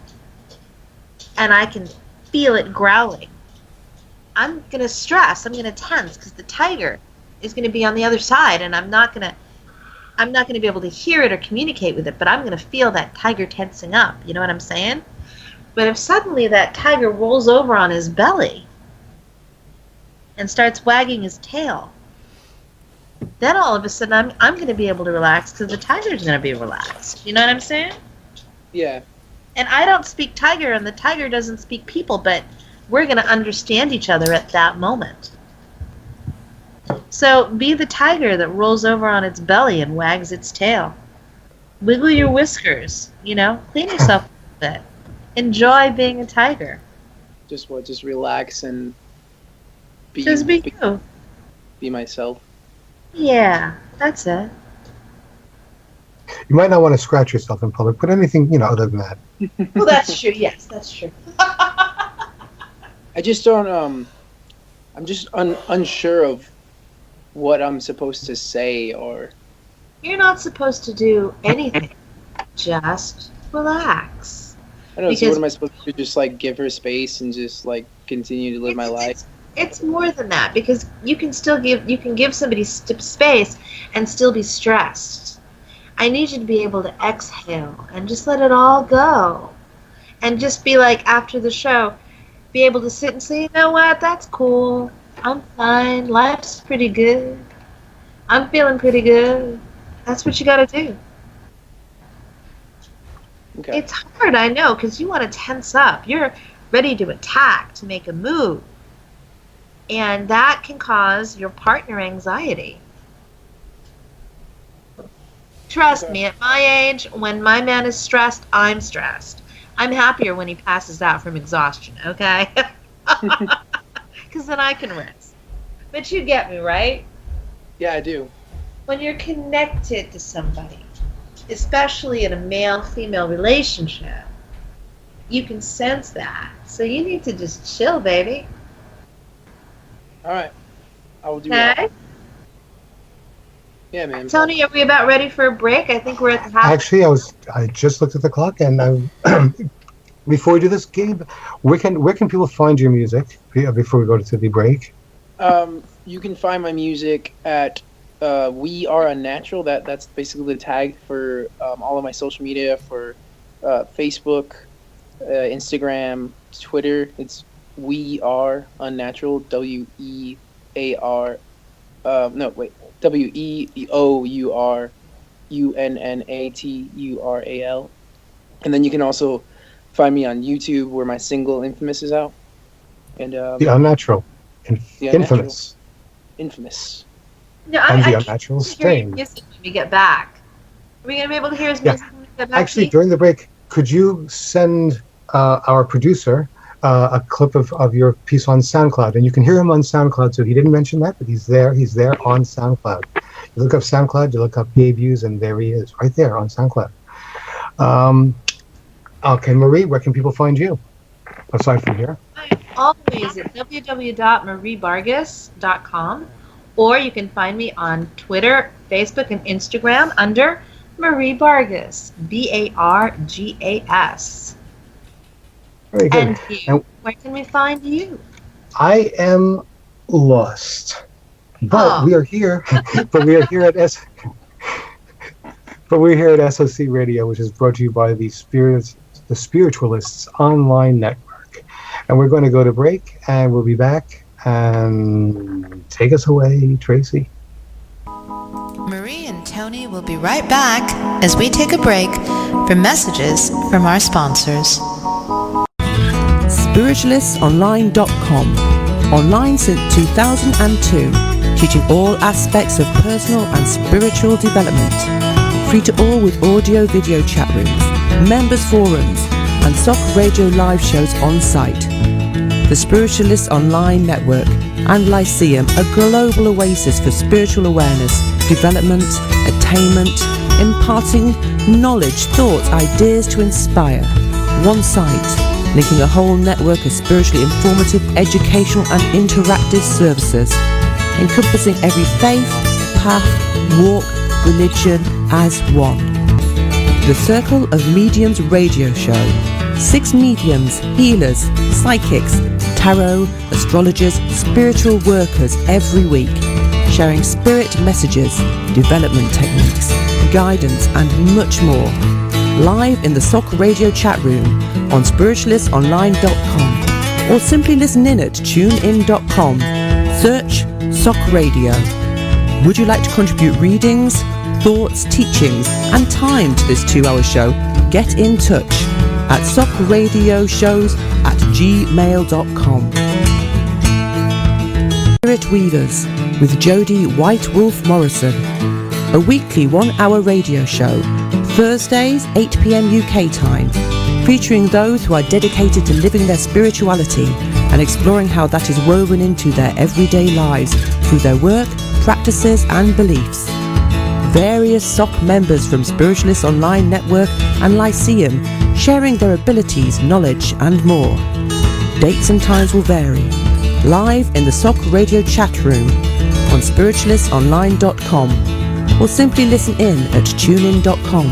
[SPEAKER 3] and I can feel it growling, I'm going to stress, I'm going to tense because the tiger is going to be on the other side and I'm not going to be able to hear it or communicate with it, but I'm going to feel that tiger tensing up. You know what I'm saying? But if suddenly that tiger rolls over on his belly and starts wagging his tail, then all of a sudden I'm going to be able to relax because the tiger's going to be relaxed. You know what I'm saying?
[SPEAKER 4] Yeah.
[SPEAKER 3] And I don't speak tiger and the tiger doesn't speak people, but we're going to understand each other at that moment. So be the tiger that rolls over on its belly and wags its tail. Wiggle your whiskers, you know, clean yourself a bit. Enjoy being a tiger.
[SPEAKER 4] Just relax and be...
[SPEAKER 3] Just be you.
[SPEAKER 4] Be myself.
[SPEAKER 3] Yeah, that's it.
[SPEAKER 2] You might not want to scratch yourself in public, but anything, you know, other than that.
[SPEAKER 3] Well, that's true. Yes, that's true.
[SPEAKER 4] I just don't, I'm just unsure of what I'm supposed to say or...
[SPEAKER 3] You're not supposed to do anything. Just relax.
[SPEAKER 4] I don't know, so what am I supposed to do? Just, like, give her space and just, like, continue to live my life?
[SPEAKER 3] It's more than that, because you can give somebody space and still be stressed. I need you to be able to exhale and just let it all go. And just be like, after the show, be able to sit and say, you know what, that's cool. I'm fine. Life's pretty good. I'm feeling pretty good. That's what you got to do.
[SPEAKER 4] Okay.
[SPEAKER 3] It's hard, I know, because you want to tense up. You're ready to attack, to make a move. And that can cause your partner anxiety. Trust me, at my age, when my man is stressed, I'm stressed. I'm happier when he passes out from exhaustion, okay? Because then I can rest. But you get me, right?
[SPEAKER 4] Yeah, I do.
[SPEAKER 3] When you're connected to somebody, especially in a male-female relationship, you can sense that. So you need to just chill, baby.
[SPEAKER 4] All right. I will do that.
[SPEAKER 3] Okay?
[SPEAKER 4] Yeah, man.
[SPEAKER 3] Tony, are we about ready for a break? I think we're at the half.
[SPEAKER 2] Actually, I just looked at the clock, and before we do this, Gabe, where can people find your music before we go to the break?
[SPEAKER 4] You can find my music at We Are Unnatural. That's basically the tag for all of my social media, for Facebook, Instagram, Twitter. It's We Are Unnatural. WeOurUnnatural. And then you can also find me on YouTube, where my single "Infamous" is out. And
[SPEAKER 2] The Unnatural. Infamous.
[SPEAKER 4] Infamous.
[SPEAKER 3] No,
[SPEAKER 2] And The
[SPEAKER 3] I
[SPEAKER 2] Unnatural
[SPEAKER 3] can't hear your
[SPEAKER 2] Strain.
[SPEAKER 3] music when we get back. Are we going to be able to hear his music when we get back?
[SPEAKER 2] Actually,
[SPEAKER 3] Keith?
[SPEAKER 2] during the break, could you send our producer a clip of your piece on SoundCloud? And you can hear him on SoundCloud, so he didn't mention that, but he's there on SoundCloud. You look up SoundCloud, you look up Gabe Hughes, and there he is, right there on SoundCloud. Okay, Marie, where can people find you, aside from here?
[SPEAKER 3] I'm always at www.mariebargas.com, or you can find me on Twitter, Facebook, and Instagram under Marie Bargas, Bargas.
[SPEAKER 2] Very good.
[SPEAKER 3] And you, where can we find you?
[SPEAKER 2] I am lost, but we are here. But we are here at But we're here at SOC Radio, which is brought to you by the Spiritualists Online Network. And we're going to go to break, and we'll be back. And take us away, Tracy.
[SPEAKER 1] Marie and Tony will be right back as we take a break for messages from our sponsors.
[SPEAKER 5] Spiritualistsonline.com. online since 2002, teaching all aspects of personal and spiritual development. Free to all with audio-video chat rooms, members forums, and Sokol Radio live shows on site. The Spiritualists Online Network and Lyceum, a global oasis for spiritual awareness, development, attainment, imparting knowledge, thoughts, ideas to inspire. One site, linking a whole network of spiritually informative, educational and interactive services, encompassing every faith, path, walk, religion as one. The Circle of Mediums radio show. 6 mediums, healers, psychics, tarot, astrologers, spiritual workers every week, sharing spirit messages, development techniques, guidance and much more. Live in the Sokol Radio chat room on spiritualistonline.com or simply listen in at tunein.com. Search Sokol Radio. Would you like to contribute readings, thoughts, teachings and time to this 2-hour show? Get in touch at sokradioshows@gmail.com. Spirit Weavers with Jodie White Wolf Morrison, a weekly 1-hour radio show, Thursdays 8 p.m. UK time, featuring those who are dedicated to living their spirituality and exploring how that is woven into their everyday lives through their work, practices and beliefs. Various SOC members from Spiritualists Online Network and Lyceum sharing their abilities, knowledge and more. Dates and times will vary. Live in the Sokol Radio chat room on spiritualistonline.com or simply listen in at tunein.com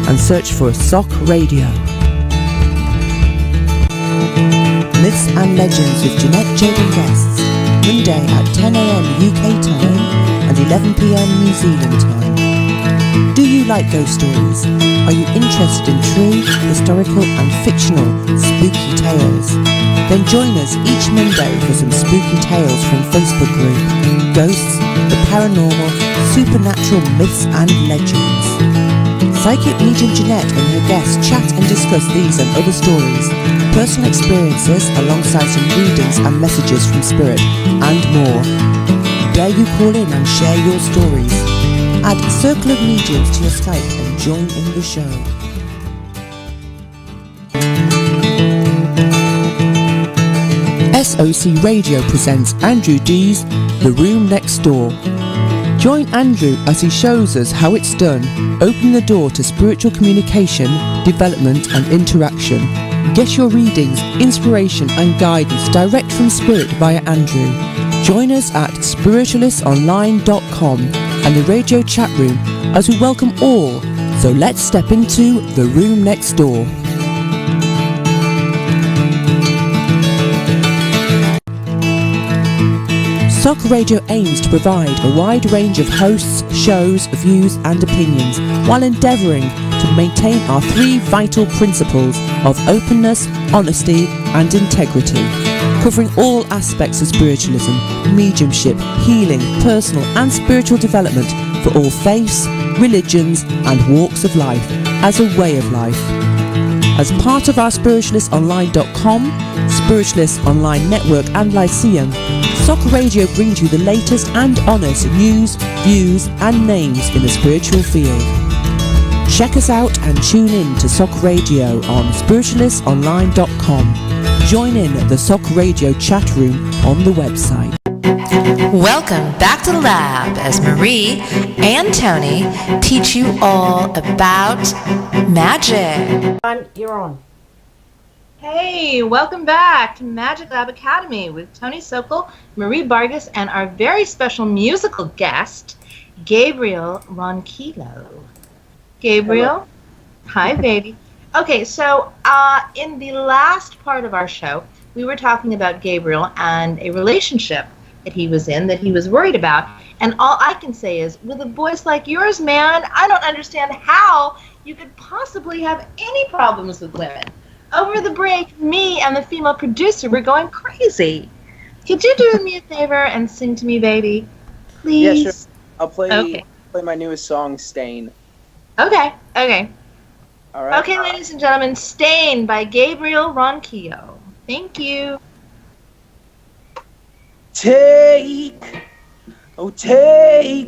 [SPEAKER 5] and search for Sokol Radio. Myths and Legends with Jeanette Jade and guests, Monday at 10 a.m. UK time and 11 p.m. New Zealand time. Do you like ghost stories? Are you interested in true, historical and fictional spooky tales? Then join us each Monday for some spooky tales from Facebook group Ghosts, the Paranormal, Supernatural Myths and Legends. Psychic medium Jeanette and her guests chat and discuss these and other stories, personal experiences alongside some readings and messages from Spirit and more. Dare you call in and share your stories? Add Circle of Mediums to your Skype and join in the show. SOC Radio presents Andrew D's The Room Next Door. Join Andrew as he shows us how it's done, opening the door to spiritual communication, development and interaction. Get your readings, inspiration and guidance direct from Spirit via Andrew. Join us at spiritualistonline.com and the radio chat room as we welcome all. So let's step into the room next door. Sokol Radio aims to provide a wide range of hosts, shows, views and opinions while endeavouring to maintain our 3 vital principles of openness, honesty and integrity, covering all aspects of spiritualism, mediumship, healing, personal and spiritual development for all faiths, religions and walks of life as a way of life. As part of our spiritualistonline.com, Spiritualists Online Network and Lyceum, Sokol Radio brings you the latest and honest news, views and names in the spiritual field. Check us out and tune in to Sokol Radio on spiritualistonline.com. Join in the Sokol Radio chat room on the website.
[SPEAKER 1] Welcome back to the lab as Marie and Tony teach you all about magic.
[SPEAKER 6] You're on.
[SPEAKER 3] Hey, welcome back to Magic Lab Academy with Tony Sokol, Marie Bargas, and our very special musical guest, Gabriel Ronquillo. Gabriel? Hi, baby. Okay, so in the last part of our show, we were talking about Gabriel and a relationship that he was in that he was worried about. And all I can say is, with a voice like yours, man, I don't understand how you could possibly have any problems with women. Over the break, me and the female producer were going crazy. Could you do me a favor and sing to me, baby? Please?
[SPEAKER 4] Yeah, sure. I'll play
[SPEAKER 3] Okay.
[SPEAKER 4] play my newest song, Stain.
[SPEAKER 3] Okay.
[SPEAKER 4] All right.
[SPEAKER 3] Okay, ladies and gentlemen, Stain by Gabriel Ronquillo. Thank you.
[SPEAKER 4] take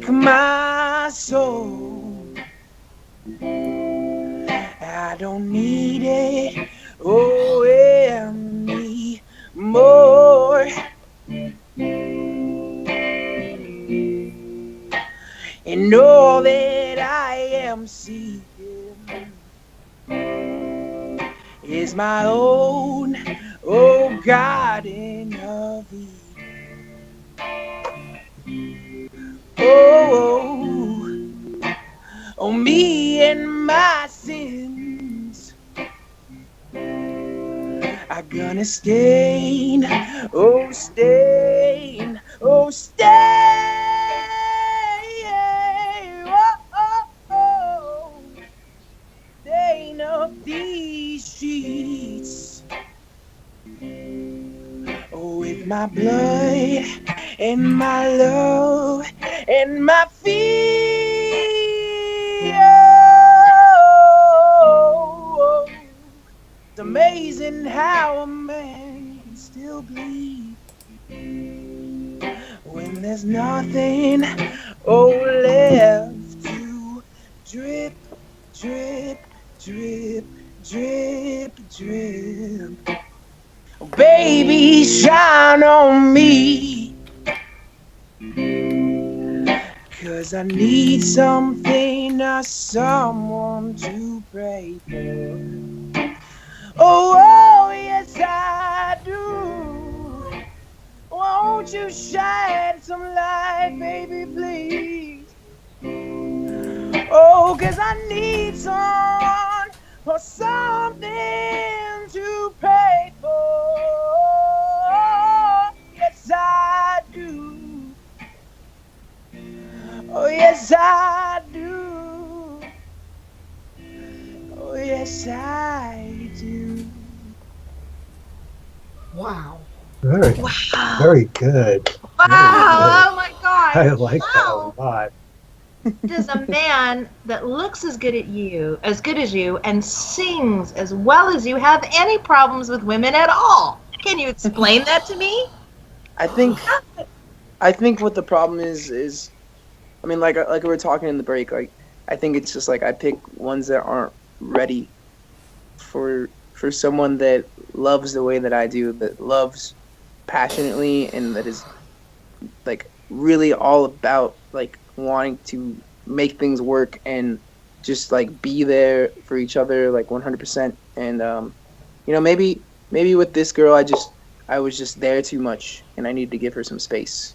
[SPEAKER 4] my soul. I don't need it, anymore. And all that I am seeking is my own, garden of Eden. Me and my sins are gonna stain, stain, stain up these sheets. With my blood and my love and my fear. It's amazing how a man can still bleed when there's nothing, left to drip, drip, drip, drip, drip. Baby, shine on me, 'cause I need something or someone to pray for. Oh, yes I do. Won't you shine some light, baby, please? 'Cause I need someone or something to pray for. Yes, I do. Oh, yes, I do. Oh, yes, I do.
[SPEAKER 3] Wow.
[SPEAKER 2] Very,
[SPEAKER 3] Wow.
[SPEAKER 2] very good.
[SPEAKER 3] Wow.
[SPEAKER 2] Very
[SPEAKER 3] Oh, my God.
[SPEAKER 2] good. I like that
[SPEAKER 3] Wow.
[SPEAKER 2] a lot.
[SPEAKER 3] There's a man that looks as good as you, and sings as well as you have any problems with women at all. Can you explain that to me?
[SPEAKER 4] I think what the problem is, I mean, like we were talking in the break, like, I think it's just like I pick ones that aren't ready for someone that loves the way that I do, that loves passionately, and that is like really all about like wanting to make things work and just like be there for each other like 100%. And maybe with this girl I was just there too much and I need to give her some space,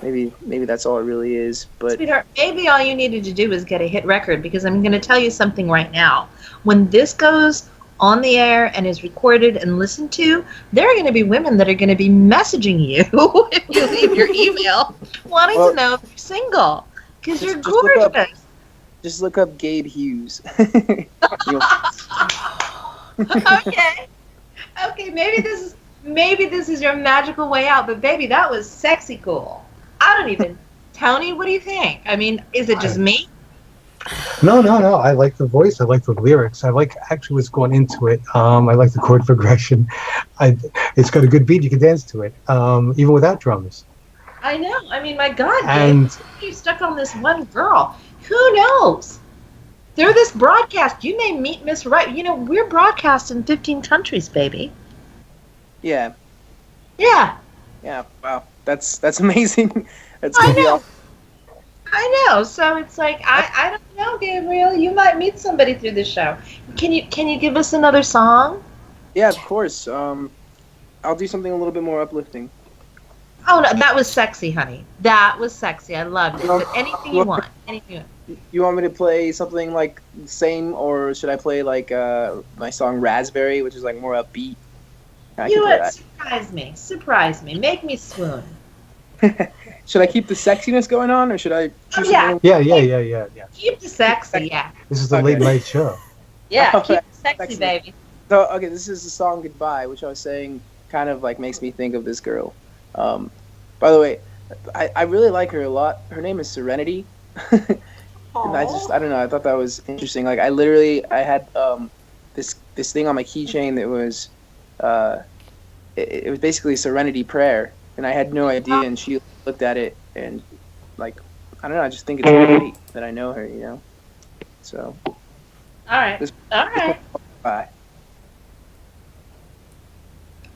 [SPEAKER 4] maybe that's all it really is. But
[SPEAKER 3] Sweetheart, maybe all you needed to do was get a hit record, because I'm going to tell you something right now. When this goes on the air and is recorded and listened to, there are going to be women that are going to be messaging you if you leave your email wanting to know if you're single, because you're gorgeous.
[SPEAKER 4] Just look up Gabe Hughes.
[SPEAKER 3] Okay, maybe this is your magical way out, but baby, that was sexy cool. I don't even Tony, what do you think? I mean, is it just me?
[SPEAKER 2] No. I like the voice. I like the lyrics. I like actually what's going into it. I like the chord progression. It's got a good beat. You can dance to it, even without drums.
[SPEAKER 3] I know. I mean, my God,
[SPEAKER 2] And
[SPEAKER 3] Gabe, you're stuck on this one girl. Who knows? Through this broadcast, you may meet Miss Right. We're broadcast in 15 countries, baby.
[SPEAKER 4] Yeah.
[SPEAKER 3] Yeah.
[SPEAKER 4] Yeah. Wow. That's amazing. That's
[SPEAKER 3] I
[SPEAKER 4] gonna be
[SPEAKER 3] know.
[SPEAKER 4] awesome.
[SPEAKER 3] I know. So it's like I don't know, Gabriel. You might meet somebody through this show. Can you give us another song?
[SPEAKER 4] Yeah, of course. I'll do something a little bit more uplifting.
[SPEAKER 3] Oh no, that was sexy, honey. That was sexy. I loved it. But anything you want. Anything you want.
[SPEAKER 4] You want me to play something like the same, or should I play like my song Raspberry, which is like more upbeat?
[SPEAKER 3] Surprise me. Make me swoon.
[SPEAKER 4] Should I keep the sexiness going on, or should I?
[SPEAKER 2] Yeah.
[SPEAKER 3] Keep the sexy, yeah.
[SPEAKER 2] This is the late night show.
[SPEAKER 3] Yeah,
[SPEAKER 4] Oh,
[SPEAKER 3] keep the sexy,
[SPEAKER 4] sexy.
[SPEAKER 3] baby.
[SPEAKER 4] So okay, this is the song "Goodbye," which I was saying kind of like makes me think of this girl. By the way, I really like her a lot. Her name is Serenity. And I don't know. I thought that was interesting. Like I had this thing on my keychain that was it was basically a serenity prayer, and I had no idea. And she looked at it and like, I don't know. I just think it's great that I know her. You know. So.
[SPEAKER 3] All right. All right.
[SPEAKER 4] Bye.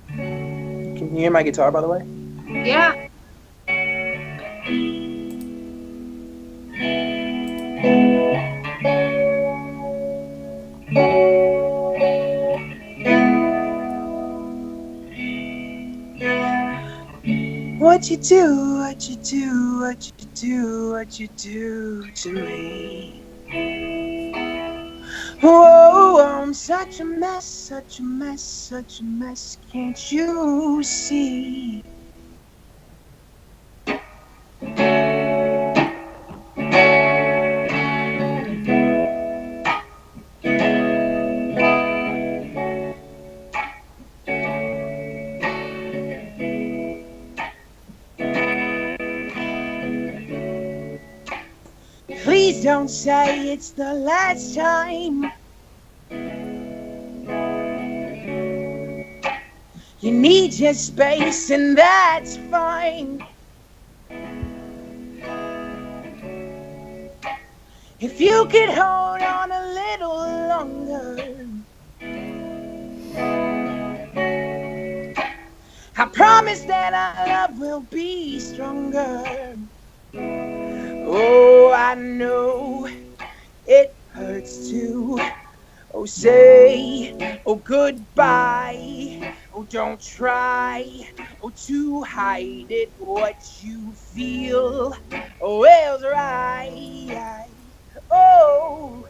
[SPEAKER 4] Can you hear my guitar, by the way?
[SPEAKER 3] Yeah.
[SPEAKER 4] What you do, what you do, what you do, what you do to me. Whoa, I'm such a mess, such a mess, such a mess, can't you see? Please don't say it's the last time. You need your space and that's fine. If you could hold on a little longer, I promise that our love will be stronger. Oh, I know it hurts to, oh, say, oh, goodbye. Oh, don't try, oh, to hide it, what you feel. Oh, it's right. Oh,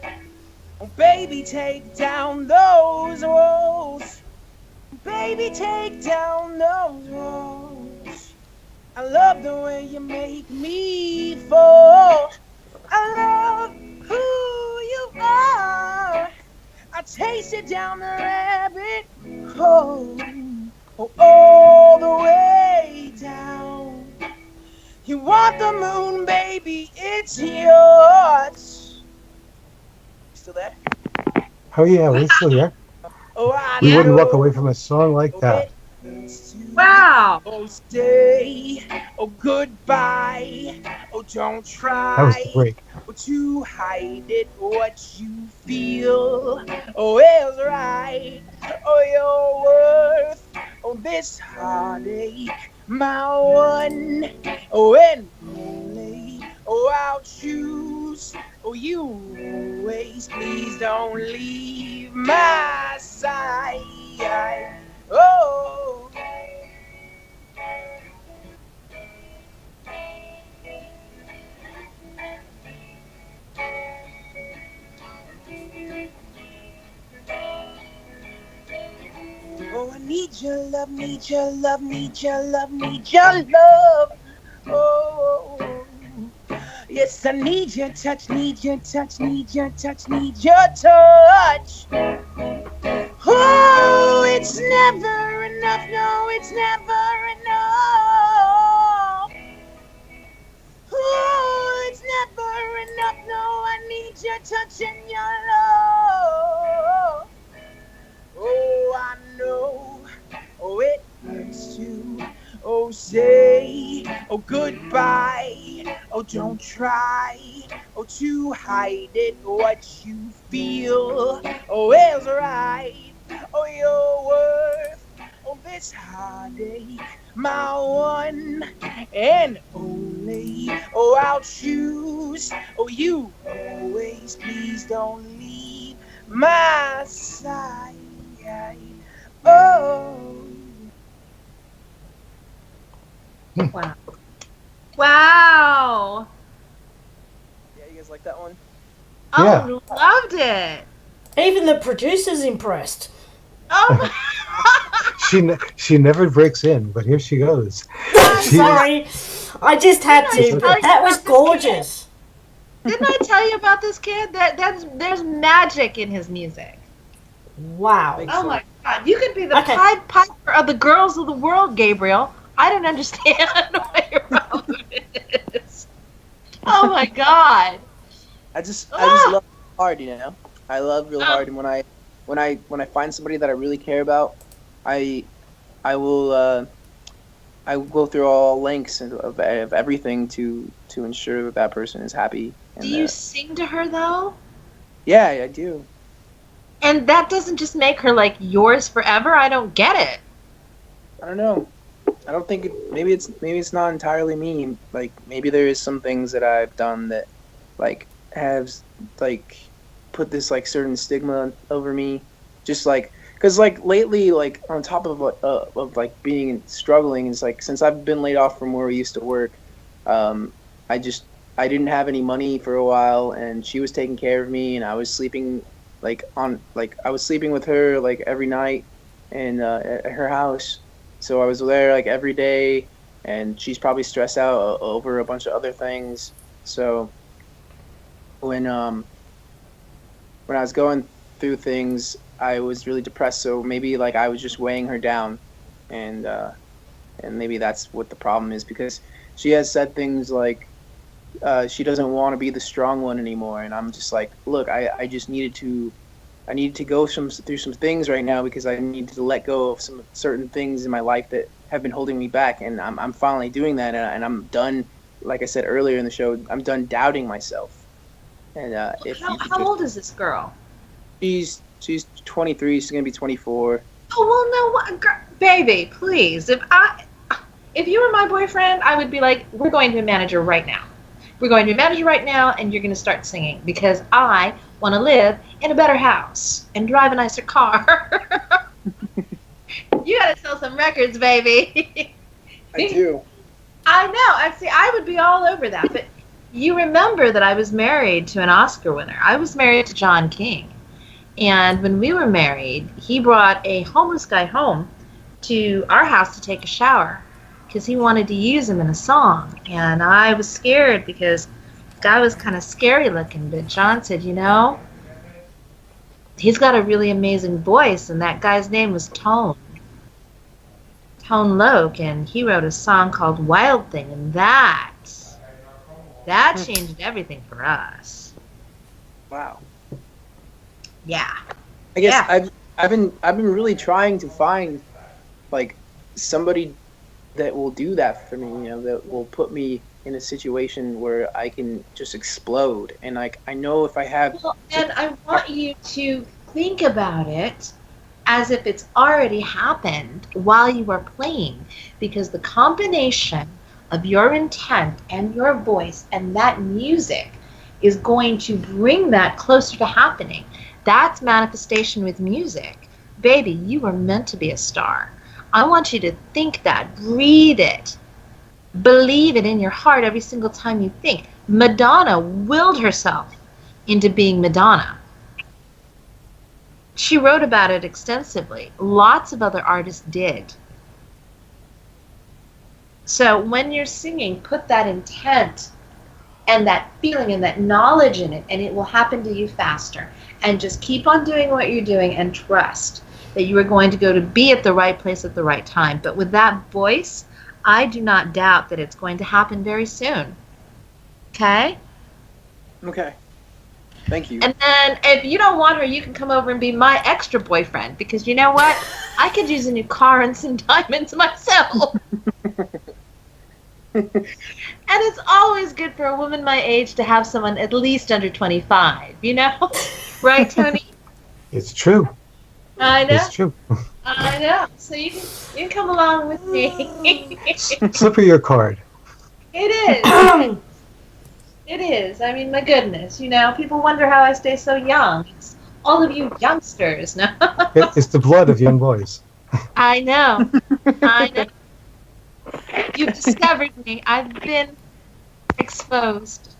[SPEAKER 4] oh, baby, take down those walls. Baby, take down those walls. I love the way you make me fall. I love who you are. I chase you down the rabbit hole. Oh, all the way down. You want the moon, baby, it's yours. Still there?
[SPEAKER 2] Oh yeah, we're still here.
[SPEAKER 4] Oh, I
[SPEAKER 2] We wouldn't
[SPEAKER 4] know.
[SPEAKER 2] walk away from a song like that.
[SPEAKER 3] Wow.
[SPEAKER 4] Oh, stay. Oh, goodbye. Oh, don't try.
[SPEAKER 2] That was the break.
[SPEAKER 4] Oh, to hide it, what you feel. Oh, it's right. Oh, your worth. Oh, this heartache, my one. Oh, and only. Oh, I'll choose. Oh, you always. Please don't leave my side. Oh. Oh, I need your love, need your love, need your love, need your love. Oh, yes, I need your touch, need your touch, need your touch, need your touch. Oh, it's never enough, no, it's never enough. Oh, it's never enough, no, I need your touch and your love. Oh, I know, oh, it hurts to, oh, say, oh, goodbye, oh, don't try, oh, to hide it, what you feel, oh, it's right, oh, your worth, oh, this heartache, my one and only, oh, I'll choose, oh, you always, please don't leave my side. Oh.
[SPEAKER 3] Wow. Wow.
[SPEAKER 4] Yeah, you guys like that one?
[SPEAKER 3] Oh,
[SPEAKER 2] Yeah.
[SPEAKER 3] loved it.
[SPEAKER 6] Even the producer's impressed.
[SPEAKER 3] Oh my
[SPEAKER 2] She never breaks in, but here she goes. She-
[SPEAKER 6] Sorry, I just had to, but that was gorgeous.
[SPEAKER 3] Didn't I tell you about this kid? There's magic in his music.
[SPEAKER 6] Wow.
[SPEAKER 3] Oh my God! You could be the
[SPEAKER 6] Okay.
[SPEAKER 3] Pied Piper of the girls of the world, Gabriel. I don't understand what your problem is. Oh my God!
[SPEAKER 4] I just love hard, you know. I love real hard, and when I find somebody that I really care about, I I go through all lengths of everything to ensure that that person is happy. And
[SPEAKER 3] Do you sing to her though?
[SPEAKER 4] Yeah, I do.
[SPEAKER 3] And that doesn't just make her like yours forever. I don't get it.
[SPEAKER 4] I don't know. I don't think maybe it's not entirely me. Like maybe there is some things that I've done that like have like put this like certain stigma over me. Just like because like lately, like on top of like being struggling, is like since I've been laid off from where we used to work, I didn't have any money for a while, and she was taking care of me, and I was sleeping I was sleeping with her like every night, and at her house. So I was there like every day, and she's probably stressed out over a bunch of other things. So when I was going through things, I was really depressed. So maybe like I was just weighing her down, and maybe that's what the problem is, because she has said things like she doesn't want to be the strong one anymore, and I'm just like, look, I just needed to go through some things right now, because I need to let go of some certain things in my life that have been holding me back, and I'm finally doing that, and I'm done. Like I said earlier in the show, I'm done doubting myself. And
[SPEAKER 3] how old is this girl?
[SPEAKER 4] She's 23. She's gonna be 24.
[SPEAKER 3] Oh well, no, baby, please. If you were my boyfriend, I would be like, we're going to a manager right now. We're going to a manager right now, and you're going to start singing, because I want to live in a better house and drive a nicer car. You got to sell some records, baby.
[SPEAKER 4] I do.
[SPEAKER 3] I know. I would be all over that. But you remember that I was married to an Oscar winner. I was married to John King. And when we were married, he brought a homeless guy home to our house to take a shower, because he wanted to use him in a song. And I was scared because the guy was kind of scary looking. But John said, he's got a really amazing voice. And that guy's name was Tone Loke. And he wrote a song called Wild Thing. And that changed everything for us.
[SPEAKER 4] Wow.
[SPEAKER 3] Yeah.
[SPEAKER 4] I guess I've been really trying to find like somebody that will do that for me, that will put me in a situation where I can just explode. And like I know if I have
[SPEAKER 3] and I want you to think about it as if it's already happened while you are playing, because the combination of your intent and your voice and that music is going to bring that closer to happening. That's manifestation with music. Baby, you were meant to be a star. I want you to think that, breathe it, believe it in your heart every single time you think. Madonna willed herself into being Madonna. She wrote about it extensively. Lots of other artists did. So when you're singing, put that intent and that feeling and that knowledge in it, and it will happen to you faster. And just keep on doing what you're doing and trust that you are going to be at the right place at the right time. But with that voice, I do not doubt that it's going to happen very soon. Okay?
[SPEAKER 4] Okay. Thank you.
[SPEAKER 3] And then if you don't want her, you can come over and be my extra boyfriend, because you know what? I could use a new car and some diamonds myself. And it's always good for a woman my age to have someone at least under 25, Right, Tony?
[SPEAKER 2] It's true.
[SPEAKER 3] I know.
[SPEAKER 2] It's true.
[SPEAKER 3] I know. So you can come along with me.
[SPEAKER 2] Slip her your card.
[SPEAKER 3] It is. It is. I mean, my goodness. People wonder how I stay so young. It's all of you youngsters. No?
[SPEAKER 2] It's the blood of young boys.
[SPEAKER 3] I know. I know. You've discovered me. I've been exposed.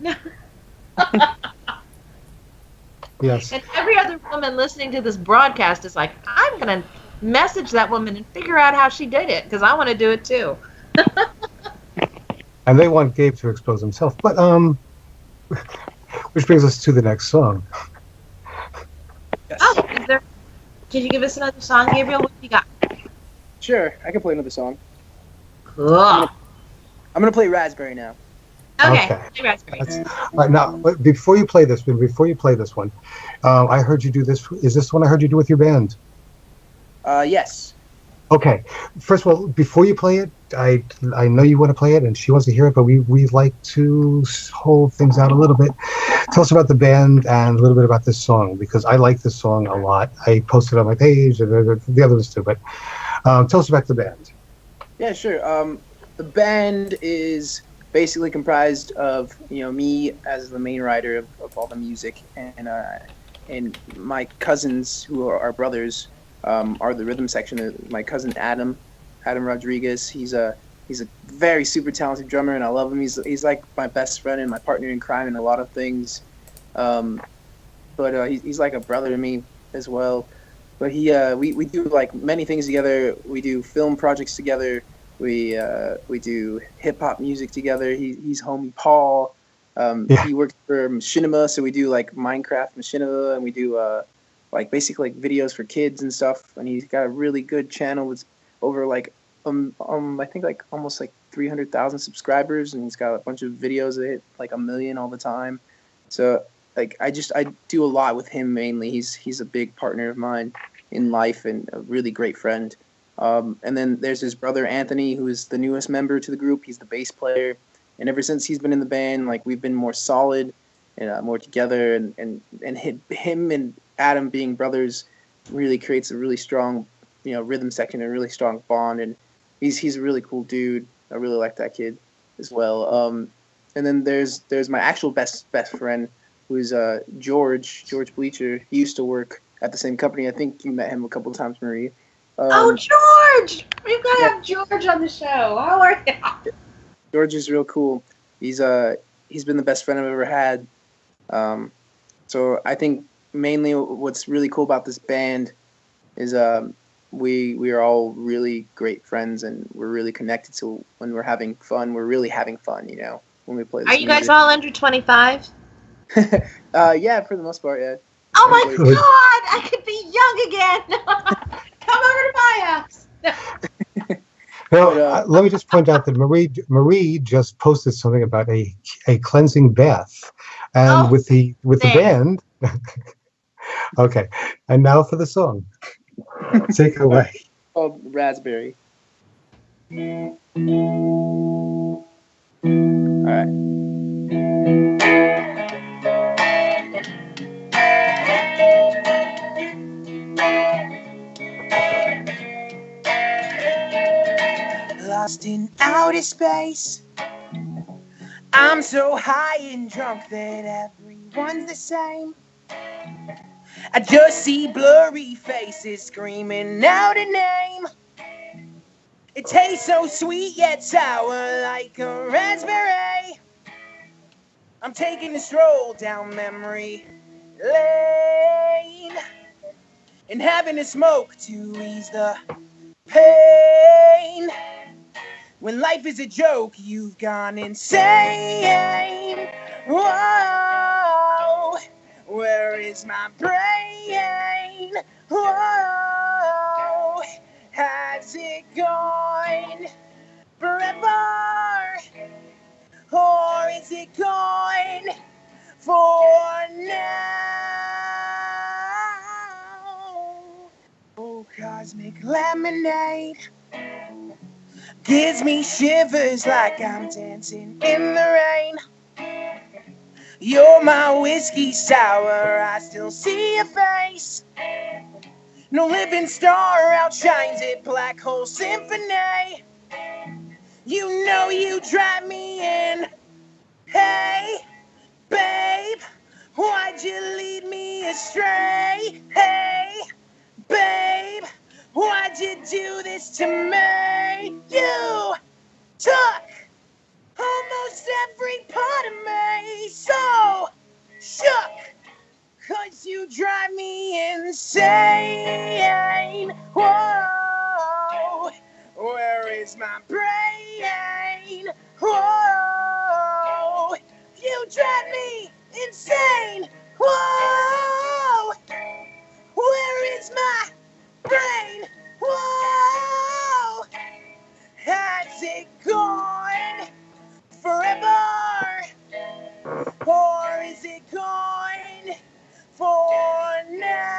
[SPEAKER 2] Yes.
[SPEAKER 3] And every other woman listening to this broadcast is like, I'm going to message that woman and figure out how she did it, because I want to do it too.
[SPEAKER 2] And they want Gabe to expose himself. But, which brings us to the next song.
[SPEAKER 4] Yes.
[SPEAKER 3] Oh, did you give us another song, Gabriel? What do you got?
[SPEAKER 4] Sure, I can play another song.
[SPEAKER 3] Cool.
[SPEAKER 4] I'm gonna play Raspberry now.
[SPEAKER 3] Okay.
[SPEAKER 2] Okay.
[SPEAKER 3] Raspberry.
[SPEAKER 2] All right, now, before you play this one, I heard you do this. Is this one I heard you do with your band?
[SPEAKER 4] Yes.
[SPEAKER 2] Okay. First of all, before you play it, I know you want to play it, and she wants to hear it, but we like to hold things out a little bit. Tell us about the band and a little bit about this song, because I like this song a lot. I posted it on my page, and the others too. But tell us about the band.
[SPEAKER 4] Yeah, sure. The band is basically comprised of me as the main writer of all the music, and my cousins who are our brothers are the rhythm section. My cousin Adam Rodriguez. He's a very super talented drummer, and I love him. He's like my best friend and my partner in crime in a lot of things. But he's like a brother to me as well. But we do like many things together. We do film projects together. We do hip hop music together. He's homie Paul. He works for Machinima, so we do like Minecraft Machinima, and we do like basically like videos for kids and stuff. And he's got a really good channel with over like I think like almost like 300,000 subscribers, and he's got a bunch of videos that hit like 1 million all the time. So like I do a lot with him mainly. He's a big partner of mine in life and a really great friend. And then there's his brother Anthony, who is the newest member to the group. He's the bass player, and ever since he's been in the band, like we've been more solid and more together. And him and Adam being brothers really creates a really strong, rhythm section, a really strong bond. And he's a really cool dude. I really like that kid as well. And then there's my actual best friend, who's George Bleacher. He used to work at the same company. I think you met him a couple of times, Marie.
[SPEAKER 3] Oh, George! We've got to have George on the show. How are you?
[SPEAKER 4] George is real cool. He's been the best friend I've ever had. So I think mainly what's really cool about this band is we are all really great friends, and we're really connected. So when we're having fun, we're really having fun. When we play this
[SPEAKER 3] Are you guys all under 25?
[SPEAKER 4] Yeah, for the most part, yeah.
[SPEAKER 3] Oh my God! I could be young again. Come over to my house.
[SPEAKER 2] Now, let me just point out that Marie just posted something about a cleansing bath, and with the band. Okay, and now for the song. Take it away.
[SPEAKER 4] Called Raspberry. All right. Lost in outer space, I'm so high and drunk that everyone's the same. I just see blurry faces screaming out a name. It tastes so sweet yet sour like a raspberry. I'm taking a stroll down memory lane and having a smoke to ease the pain. When life is a joke, you've gone insane. Whoa, where is my brain? Whoa, has it gone forever? Or is it gone for now? Oh, cosmic lemonade gives me shivers like I'm dancing in the rain. You're my whiskey sour, I still see your face. No living star outshines it, black hole symphony. You know you drive me in. Hey, babe, why'd you lead me astray? Hey, babe, why'd you do this to me? You took almost every part of me, so shook, 'cause you drive me insane. Whoa, where is my brain? Whoa, you drive me insane. Whoa, where is my brain? Whoa, has it gone forever? Or is it gone for now?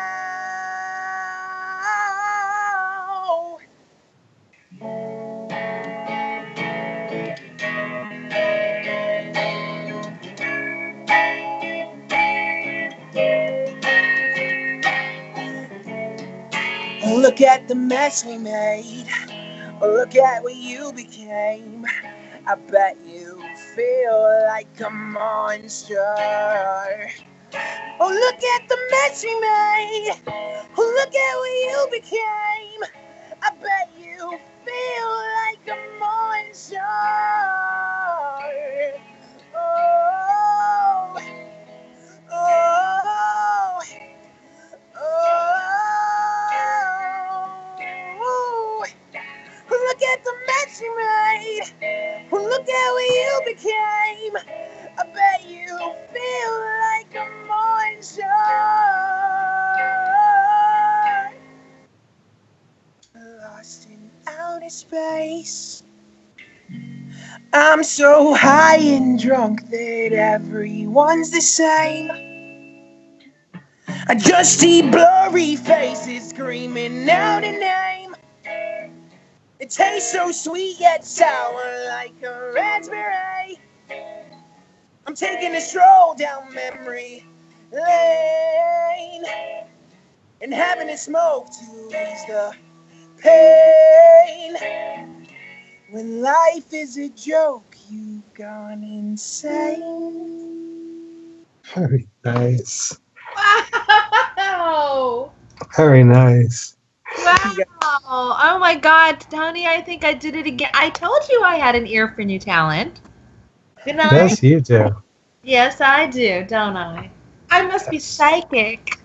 [SPEAKER 4] Look at the mess we made. Look at what you became. I bet you feel like a monster. Oh, look at the mess we made. Oh, look at what you became. I bet you feel like a monster. Oh, oh, oh. Look at the mess you made. Look at what you became. I bet you feel like a monster. Lost in outer space. I'm so high and drunk that everyone's the same. I just see blurry faces screaming out a name. It tastes so sweet yet sour like a raspberry. I'm taking a stroll down memory lane and having a smoke to ease the pain. When life is a joke, you've gone insane.
[SPEAKER 2] Very nice.
[SPEAKER 3] Wow.
[SPEAKER 2] Very nice.
[SPEAKER 3] Wow. Oh my God, Tony, I think I did it again. I told you I had an ear for new talent. Didn't I?
[SPEAKER 2] Yes, you do.
[SPEAKER 3] Yes, I do, don't I? I must be psychic.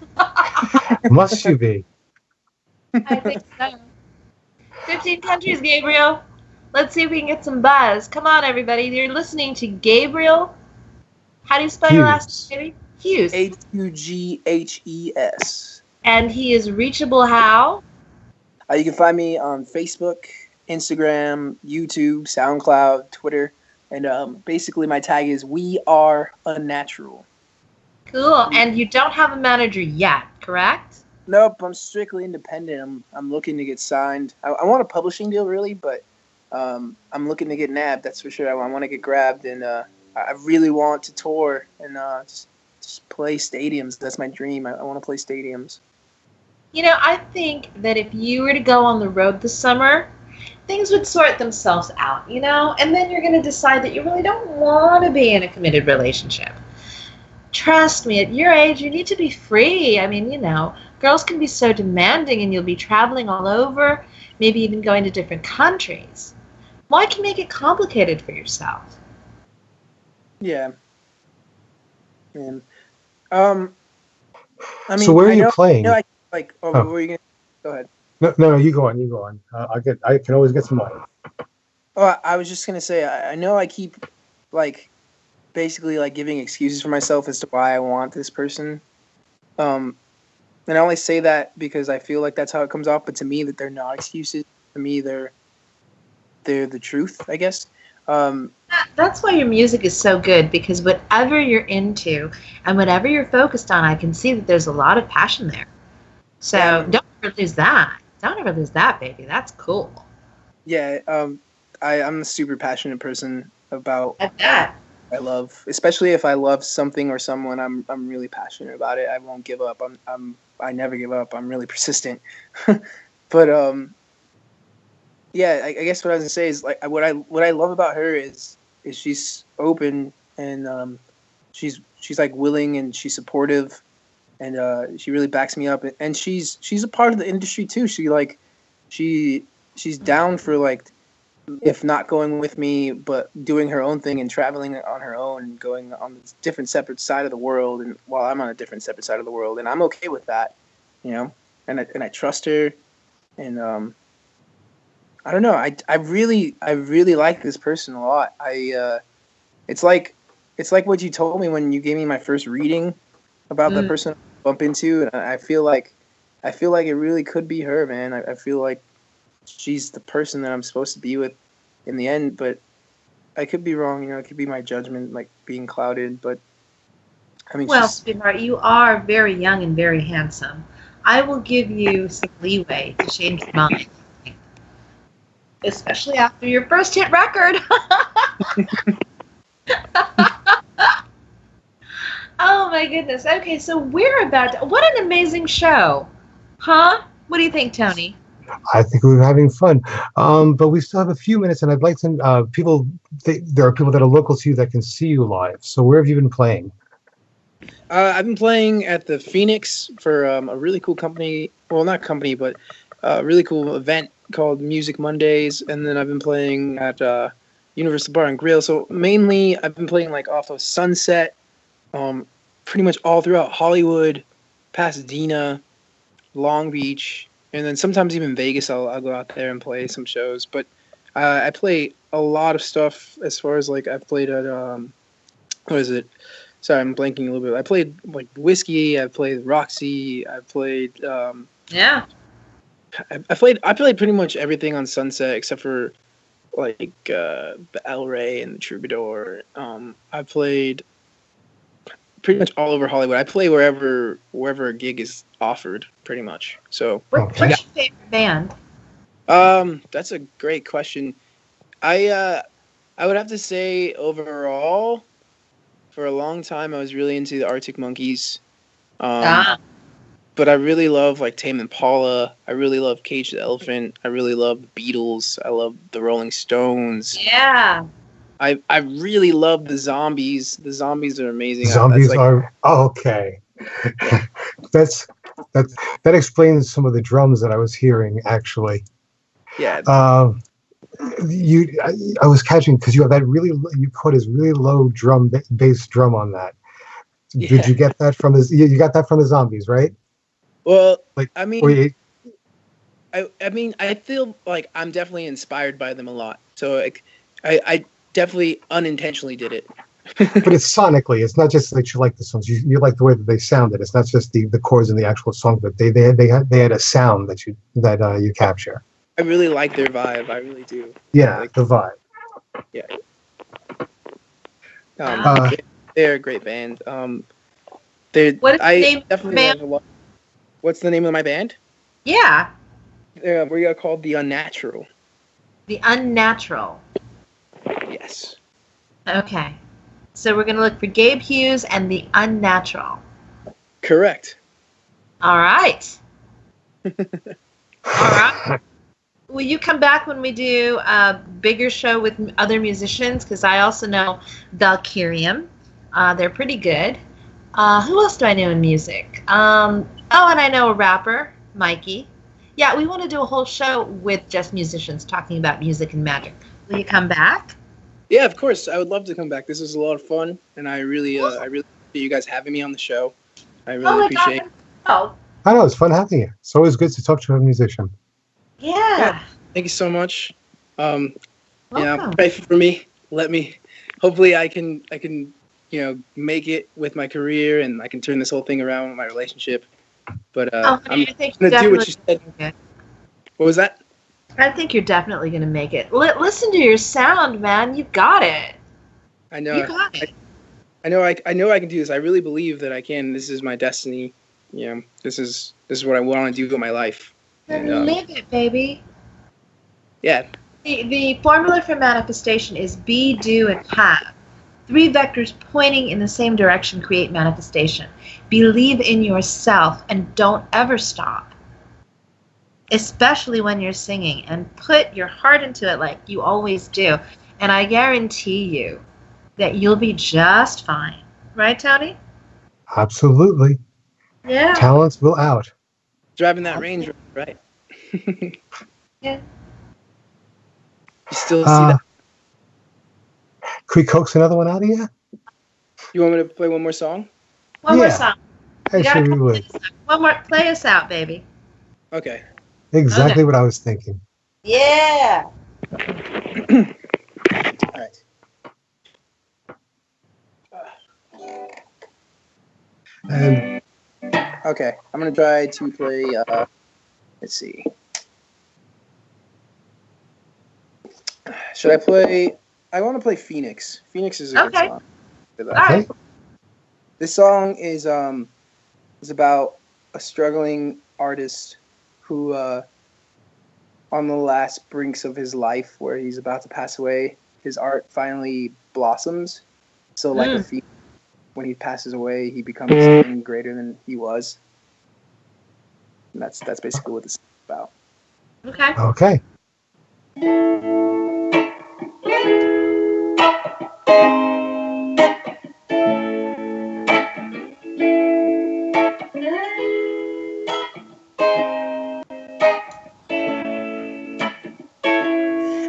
[SPEAKER 2] Must you be?
[SPEAKER 3] I think so. 15 countries, Gabriel. Let's see if we can get some buzz. Come on, everybody. You're listening to Gabriel. How do you spell your last name, baby? Hughes.
[SPEAKER 4] Hughes.
[SPEAKER 3] And he is reachable how?
[SPEAKER 4] You can find me on Facebook, Instagram, YouTube, SoundCloud, Twitter. And basically my tag is We Are Unnatural.
[SPEAKER 3] Cool. And you don't have a manager yet, correct?
[SPEAKER 4] Nope, I'm strictly independent. I'm looking to get signed. I want a publishing deal, really, but I'm looking to get nabbed, that's for sure. I want to get grabbed, and I really want to tour and just play stadiums. That's my dream. I want to play stadiums.
[SPEAKER 3] You know, I think that if you were to go on the road this summer, things would sort themselves out, you know? And then you're going to decide that you really don't want to be in a committed relationship. Trust me, at your age, you need to be free. I mean, you know, girls can be so demanding and you'll be traveling all over, maybe even going to different countries. Why can you make it complicated for yourself?
[SPEAKER 4] Yeah. And, I mean,
[SPEAKER 2] So where are you playing?
[SPEAKER 4] No, what were you going to go ahead?
[SPEAKER 2] No, you go on. I can always get some money.
[SPEAKER 4] Oh, I was just going to say, I know I keep, basically, giving excuses for myself as to why I want this person. And I only say that because I feel like that's how it comes off, but to me, that they're not excuses. To me, they're the truth, I guess.
[SPEAKER 3] That's why your music is so good, because whatever you're into and whatever you're focused on, I can see that there's a lot of passion there. So don't ever lose that. Don't ever lose that, baby. That's cool.
[SPEAKER 4] Yeah, I'm a super passionate person about
[SPEAKER 3] that.
[SPEAKER 4] I love, especially if I love something or someone. I'm really passionate about it. I won't give up. I never give up. I'm really persistent. But yeah, I guess what I was gonna say is what I love about her is she's open and she's willing and she's supportive and she really backs me up and she's a part of the industry too. She's down for if not going with me, but doing her own thing and traveling on her own and going on a different separate side of the world, and while I'm on a different separate side of the world, and I'm okay with that, you know, and I trust her, and I don't know, I really like this person a lot. It's like what you told me when you gave me my first reading about the person I bump into, and I feel like it really could be her, man. I feel like she's the person that I'm supposed to be with in the end, but I could be wrong, you know, it could be my judgment being clouded, but I mean,
[SPEAKER 3] well, sweetheart, you are very young and very handsome. I will give you some leeway to change your mind, especially after your first hit record. Oh my goodness. Okay, so we're about to, what an amazing show. Huh? What do you think, Tony?
[SPEAKER 2] I think we were having fun, but we still have a few minutes, and I'd like to. There are people that are local to you that can see you live. So where have you been playing?
[SPEAKER 4] I've been playing at the Phoenix for a really cool company. Well, not company, but a really cool event called Music Mondays. And then I've been playing at Universal Bar and Grill. So mainly I've been playing like off of Sunset, pretty much all throughout Hollywood, Pasadena, Long Beach, and then sometimes even Vegas. I'll go out there and play some shows. But I play a lot of stuff as far as like I've played at, what is it? Sorry, I'm blanking a little bit. I played like Whiskey. I played Roxy. I played.
[SPEAKER 3] Yeah.
[SPEAKER 4] I played pretty much everything on Sunset except for like the El Rey and the Troubadour. I played pretty much all over Hollywood. I play wherever a gig is offered, pretty much. So.
[SPEAKER 3] What's your favorite band?
[SPEAKER 4] That's a great question. I would have to say overall. For a long time, I was really into the Arctic Monkeys, but I really love like Tame Impala. I really love Cage the Elephant. I really love the Beatles. I love the Rolling Stones.
[SPEAKER 3] Yeah.
[SPEAKER 4] I really love the Zombies. The Zombies are amazing.
[SPEAKER 2] Zombies are okay. that explains some of the drums that I was hearing actually.
[SPEAKER 4] Yeah.
[SPEAKER 2] I was catching because you have that you caught his really low bass drum on that.
[SPEAKER 4] Yeah.
[SPEAKER 2] Did you get that from you got that from the Zombies, right?
[SPEAKER 4] Well,
[SPEAKER 2] like
[SPEAKER 4] I mean, I feel like I'm definitely inspired by them a lot. So like, I definitely unintentionally did it.
[SPEAKER 2] But it's sonically, it's not just that you like the songs. You like the way that they sounded. It's not just the chords in the actual song, but they had a sound that you capture.
[SPEAKER 4] I really like their vibe. I really do.
[SPEAKER 2] Yeah, like the vibe.
[SPEAKER 4] Yeah. They're a great band.
[SPEAKER 3] What is the name of the band?
[SPEAKER 4] What's the name of my band?
[SPEAKER 3] Yeah.
[SPEAKER 4] We are called The Unnatural.
[SPEAKER 3] The Unnatural.
[SPEAKER 4] Yes.
[SPEAKER 3] Okay. So we're going to look for Gabe Hughes and The Unnatural.
[SPEAKER 4] Correct.
[SPEAKER 3] All right. All right. Will you come back when we do a bigger show with other musicians? Because I also know Valkyrium. They're pretty good. Who else do I know in music? And I know a rapper, Mikey. Yeah, we want to do a whole show with just musicians talking about music and magic. Will you come back?
[SPEAKER 4] Yeah, of course. I would love to come back. This was a lot of fun, and I really appreciate you guys having me on the show. I really appreciate it.
[SPEAKER 3] Oh.
[SPEAKER 2] I know, it's fun having you. It's always good to talk to a musician.
[SPEAKER 3] Yeah.
[SPEAKER 4] Thank you so much. Pray for me. Hopefully I can make it with my career, and I can turn this whole thing around with my relationship. But I'm going to do what you said. What was that?
[SPEAKER 3] I think you're definitely going to make it. Listen to your sound, man. You got it.
[SPEAKER 4] I know.
[SPEAKER 3] You got it.
[SPEAKER 4] I know I can do this. I really believe that I can. This is my destiny. This is what I want to do with my life.
[SPEAKER 3] Then live it, baby.
[SPEAKER 4] Yeah.
[SPEAKER 3] The formula for manifestation is be, do, and have. 3 vectors pointing in the same direction create manifestation. Believe in yourself and don't ever stop. Especially when you're singing, and put your heart into it like you always do. And I guarantee you that you'll be just fine. Right, Tony?
[SPEAKER 2] Absolutely.
[SPEAKER 3] Yeah.
[SPEAKER 2] Talents will out.
[SPEAKER 4] Driving that Range Rover, right?
[SPEAKER 3] Yeah.
[SPEAKER 4] You still see that?
[SPEAKER 2] Can we coax another one out of you?
[SPEAKER 4] You want me to play one more song?
[SPEAKER 3] One more song.
[SPEAKER 2] Actually, we would.
[SPEAKER 3] One more. Play us out, baby.
[SPEAKER 4] Okay.
[SPEAKER 2] Exactly what I was thinking.
[SPEAKER 3] Yeah.
[SPEAKER 4] All right.
[SPEAKER 2] And
[SPEAKER 4] okay, I'm gonna try to play. Let's see. Should I play? I want to play Phoenix. Phoenix is a good song.
[SPEAKER 3] All right.
[SPEAKER 4] This song is about a struggling artist who, on the last brinks of his life, where he's about to pass away, his art finally blossoms. So, like a phoenix, when he passes away, he becomes something greater than he was. And that's basically what this is about.
[SPEAKER 3] Okay.
[SPEAKER 2] Okay.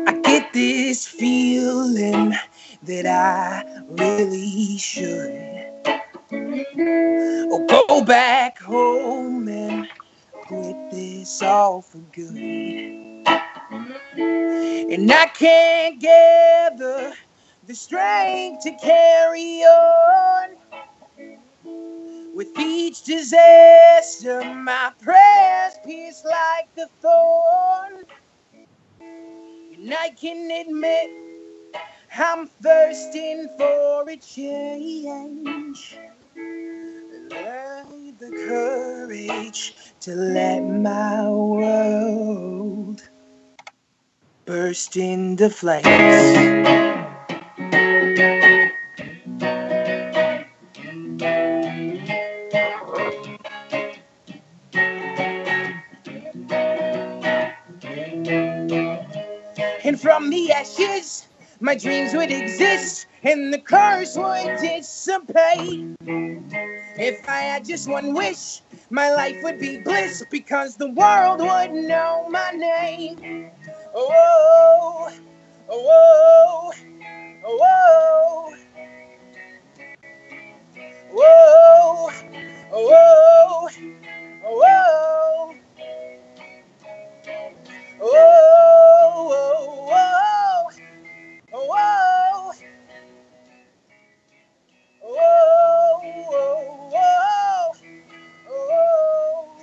[SPEAKER 7] I get this feeling that I really should go back home and quit this all for good. And I can't gather the strength to carry on. With each disaster, my prayers pierce like a thorn. And I can admit I'm thirsting for a change. I need the courage to let my world burst into flames. And from the ashes, my dreams would exist, and the curse would dissipate. If I had just one wish, my life would be bliss, because the world would know my name. Oh, oh, oh, oh, oh, oh, oh, oh, oh,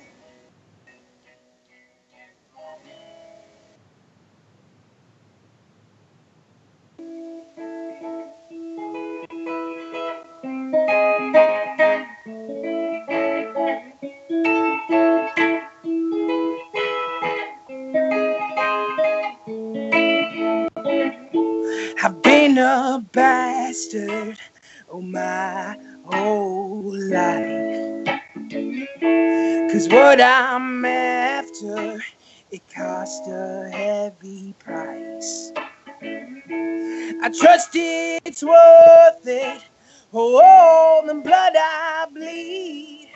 [SPEAKER 7] I've been a bastard my whole life. 'Cause what I'm after, it cost a heavy price. I trust it's worth it, all the blood I bleed.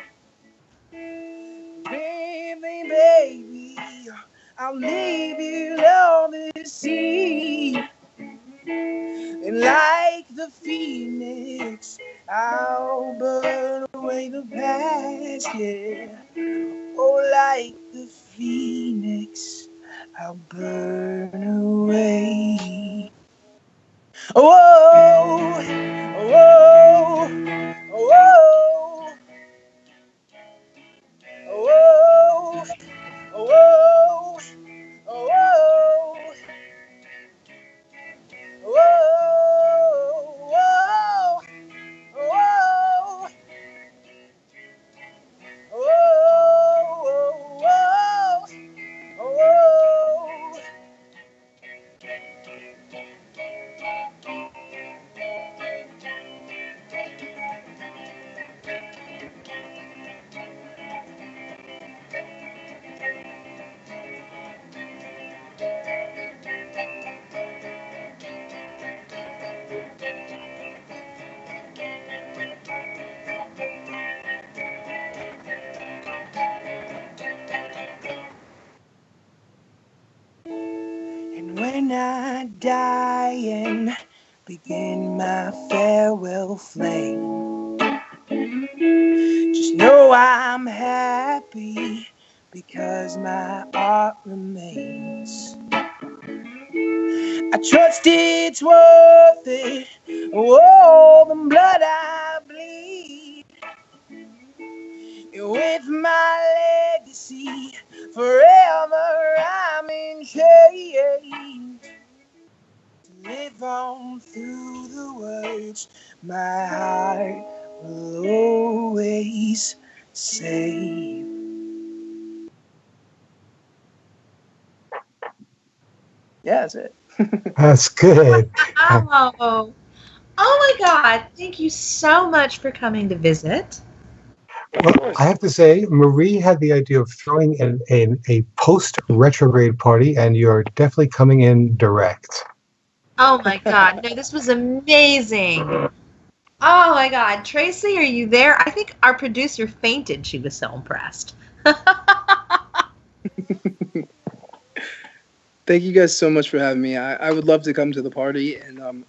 [SPEAKER 7] Baby, baby, I'll leave you all this seed. And like the phoenix, I'll burn away the past, yeah. Oh, like the phoenix, I'll burn away. Oh, oh, oh, oh, oh, oh, oh, oh, And when I die and begin my farewell flame, just know I'm happy because my art remains. I trust it's worth it, all the blood I bleed. With my legacy, forever I'm in chains. Live on through the words my heart will always say. Yeah, that's it.
[SPEAKER 2] That's good.
[SPEAKER 3] Oh my God. Thank you so much for coming to visit.
[SPEAKER 2] Well, I have to say, Marie had the idea of throwing a post-retrograde party, and you're definitely coming in direct.
[SPEAKER 3] Oh my God. No, this was amazing. Oh my God. Tracy, are you there? I think our producer fainted. She was so impressed.
[SPEAKER 4] Thank you guys so much for having me. I would love to come to the party, and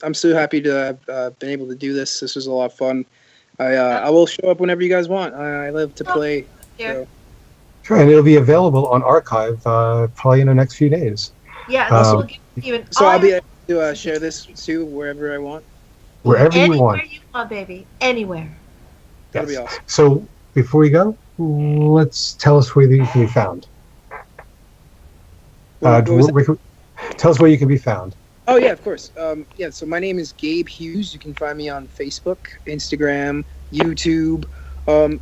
[SPEAKER 4] I'm so happy to have been able to do this. This was a lot of fun. I will show up whenever you guys want. I love to play. So.
[SPEAKER 2] Sure, and it'll be available on archive probably in the next few days.
[SPEAKER 3] Yeah, this will give you an
[SPEAKER 4] So I'll be able to share this too wherever I want.
[SPEAKER 2] Wherever you want.
[SPEAKER 3] Anywhere you want, baby. Anywhere.
[SPEAKER 4] That'll be awesome.
[SPEAKER 2] So before we go, let's tell us where you can be found. Tell us where you can be found.
[SPEAKER 4] Oh, yeah, of course. So my name is Gabe Hughes. You can find me on Facebook, Instagram, YouTube,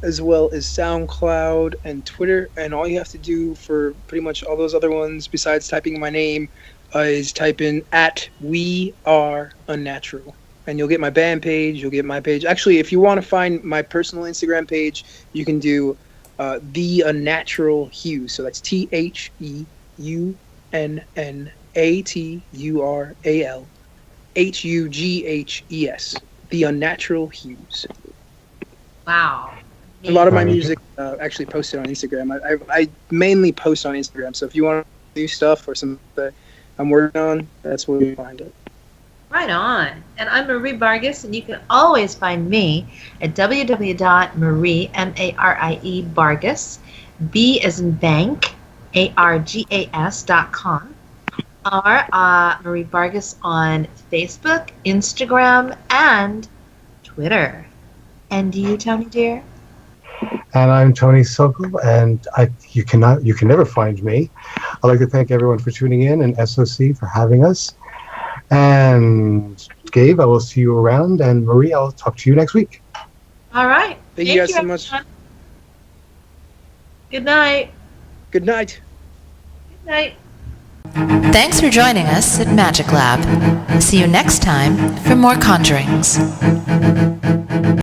[SPEAKER 4] as well as SoundCloud and Twitter. And all you have to do for pretty much all those other ones, besides typing my name, is type in @WeAreUnnatural. And you'll get my band page, you'll get my page. Actually, if you want to find my personal Instagram page, you can do The Unnatural Hughes. So that's THEUNNATURALHUGHES. The Unnatural Hughes.
[SPEAKER 3] Wow.
[SPEAKER 4] A lot of my music actually posted on Instagram. I mainly post on Instagram. So if you want to do stuff or something that I'm working on, that's where you find it.
[SPEAKER 3] Right on. And I'm Marie Bargas, and you can always find me at www.marie, M-A-R-I-E, Bargas, B as in bank, ARGAS.com, or Marie Bargas on Facebook, Instagram, and Twitter. And you, Tony dear?
[SPEAKER 2] And I'm Tony Sokol, and you can never find me. I'd like to thank everyone for tuning in, and SOC for having us. And Gabe, I will see you around, and Marie, I'll talk to you next week.
[SPEAKER 3] All right.
[SPEAKER 4] Thank you guys so much.
[SPEAKER 3] Good night.
[SPEAKER 4] Good night.
[SPEAKER 3] Good night.
[SPEAKER 1] Thanks for joining us at Magic Lab. See you next time for more conjurings.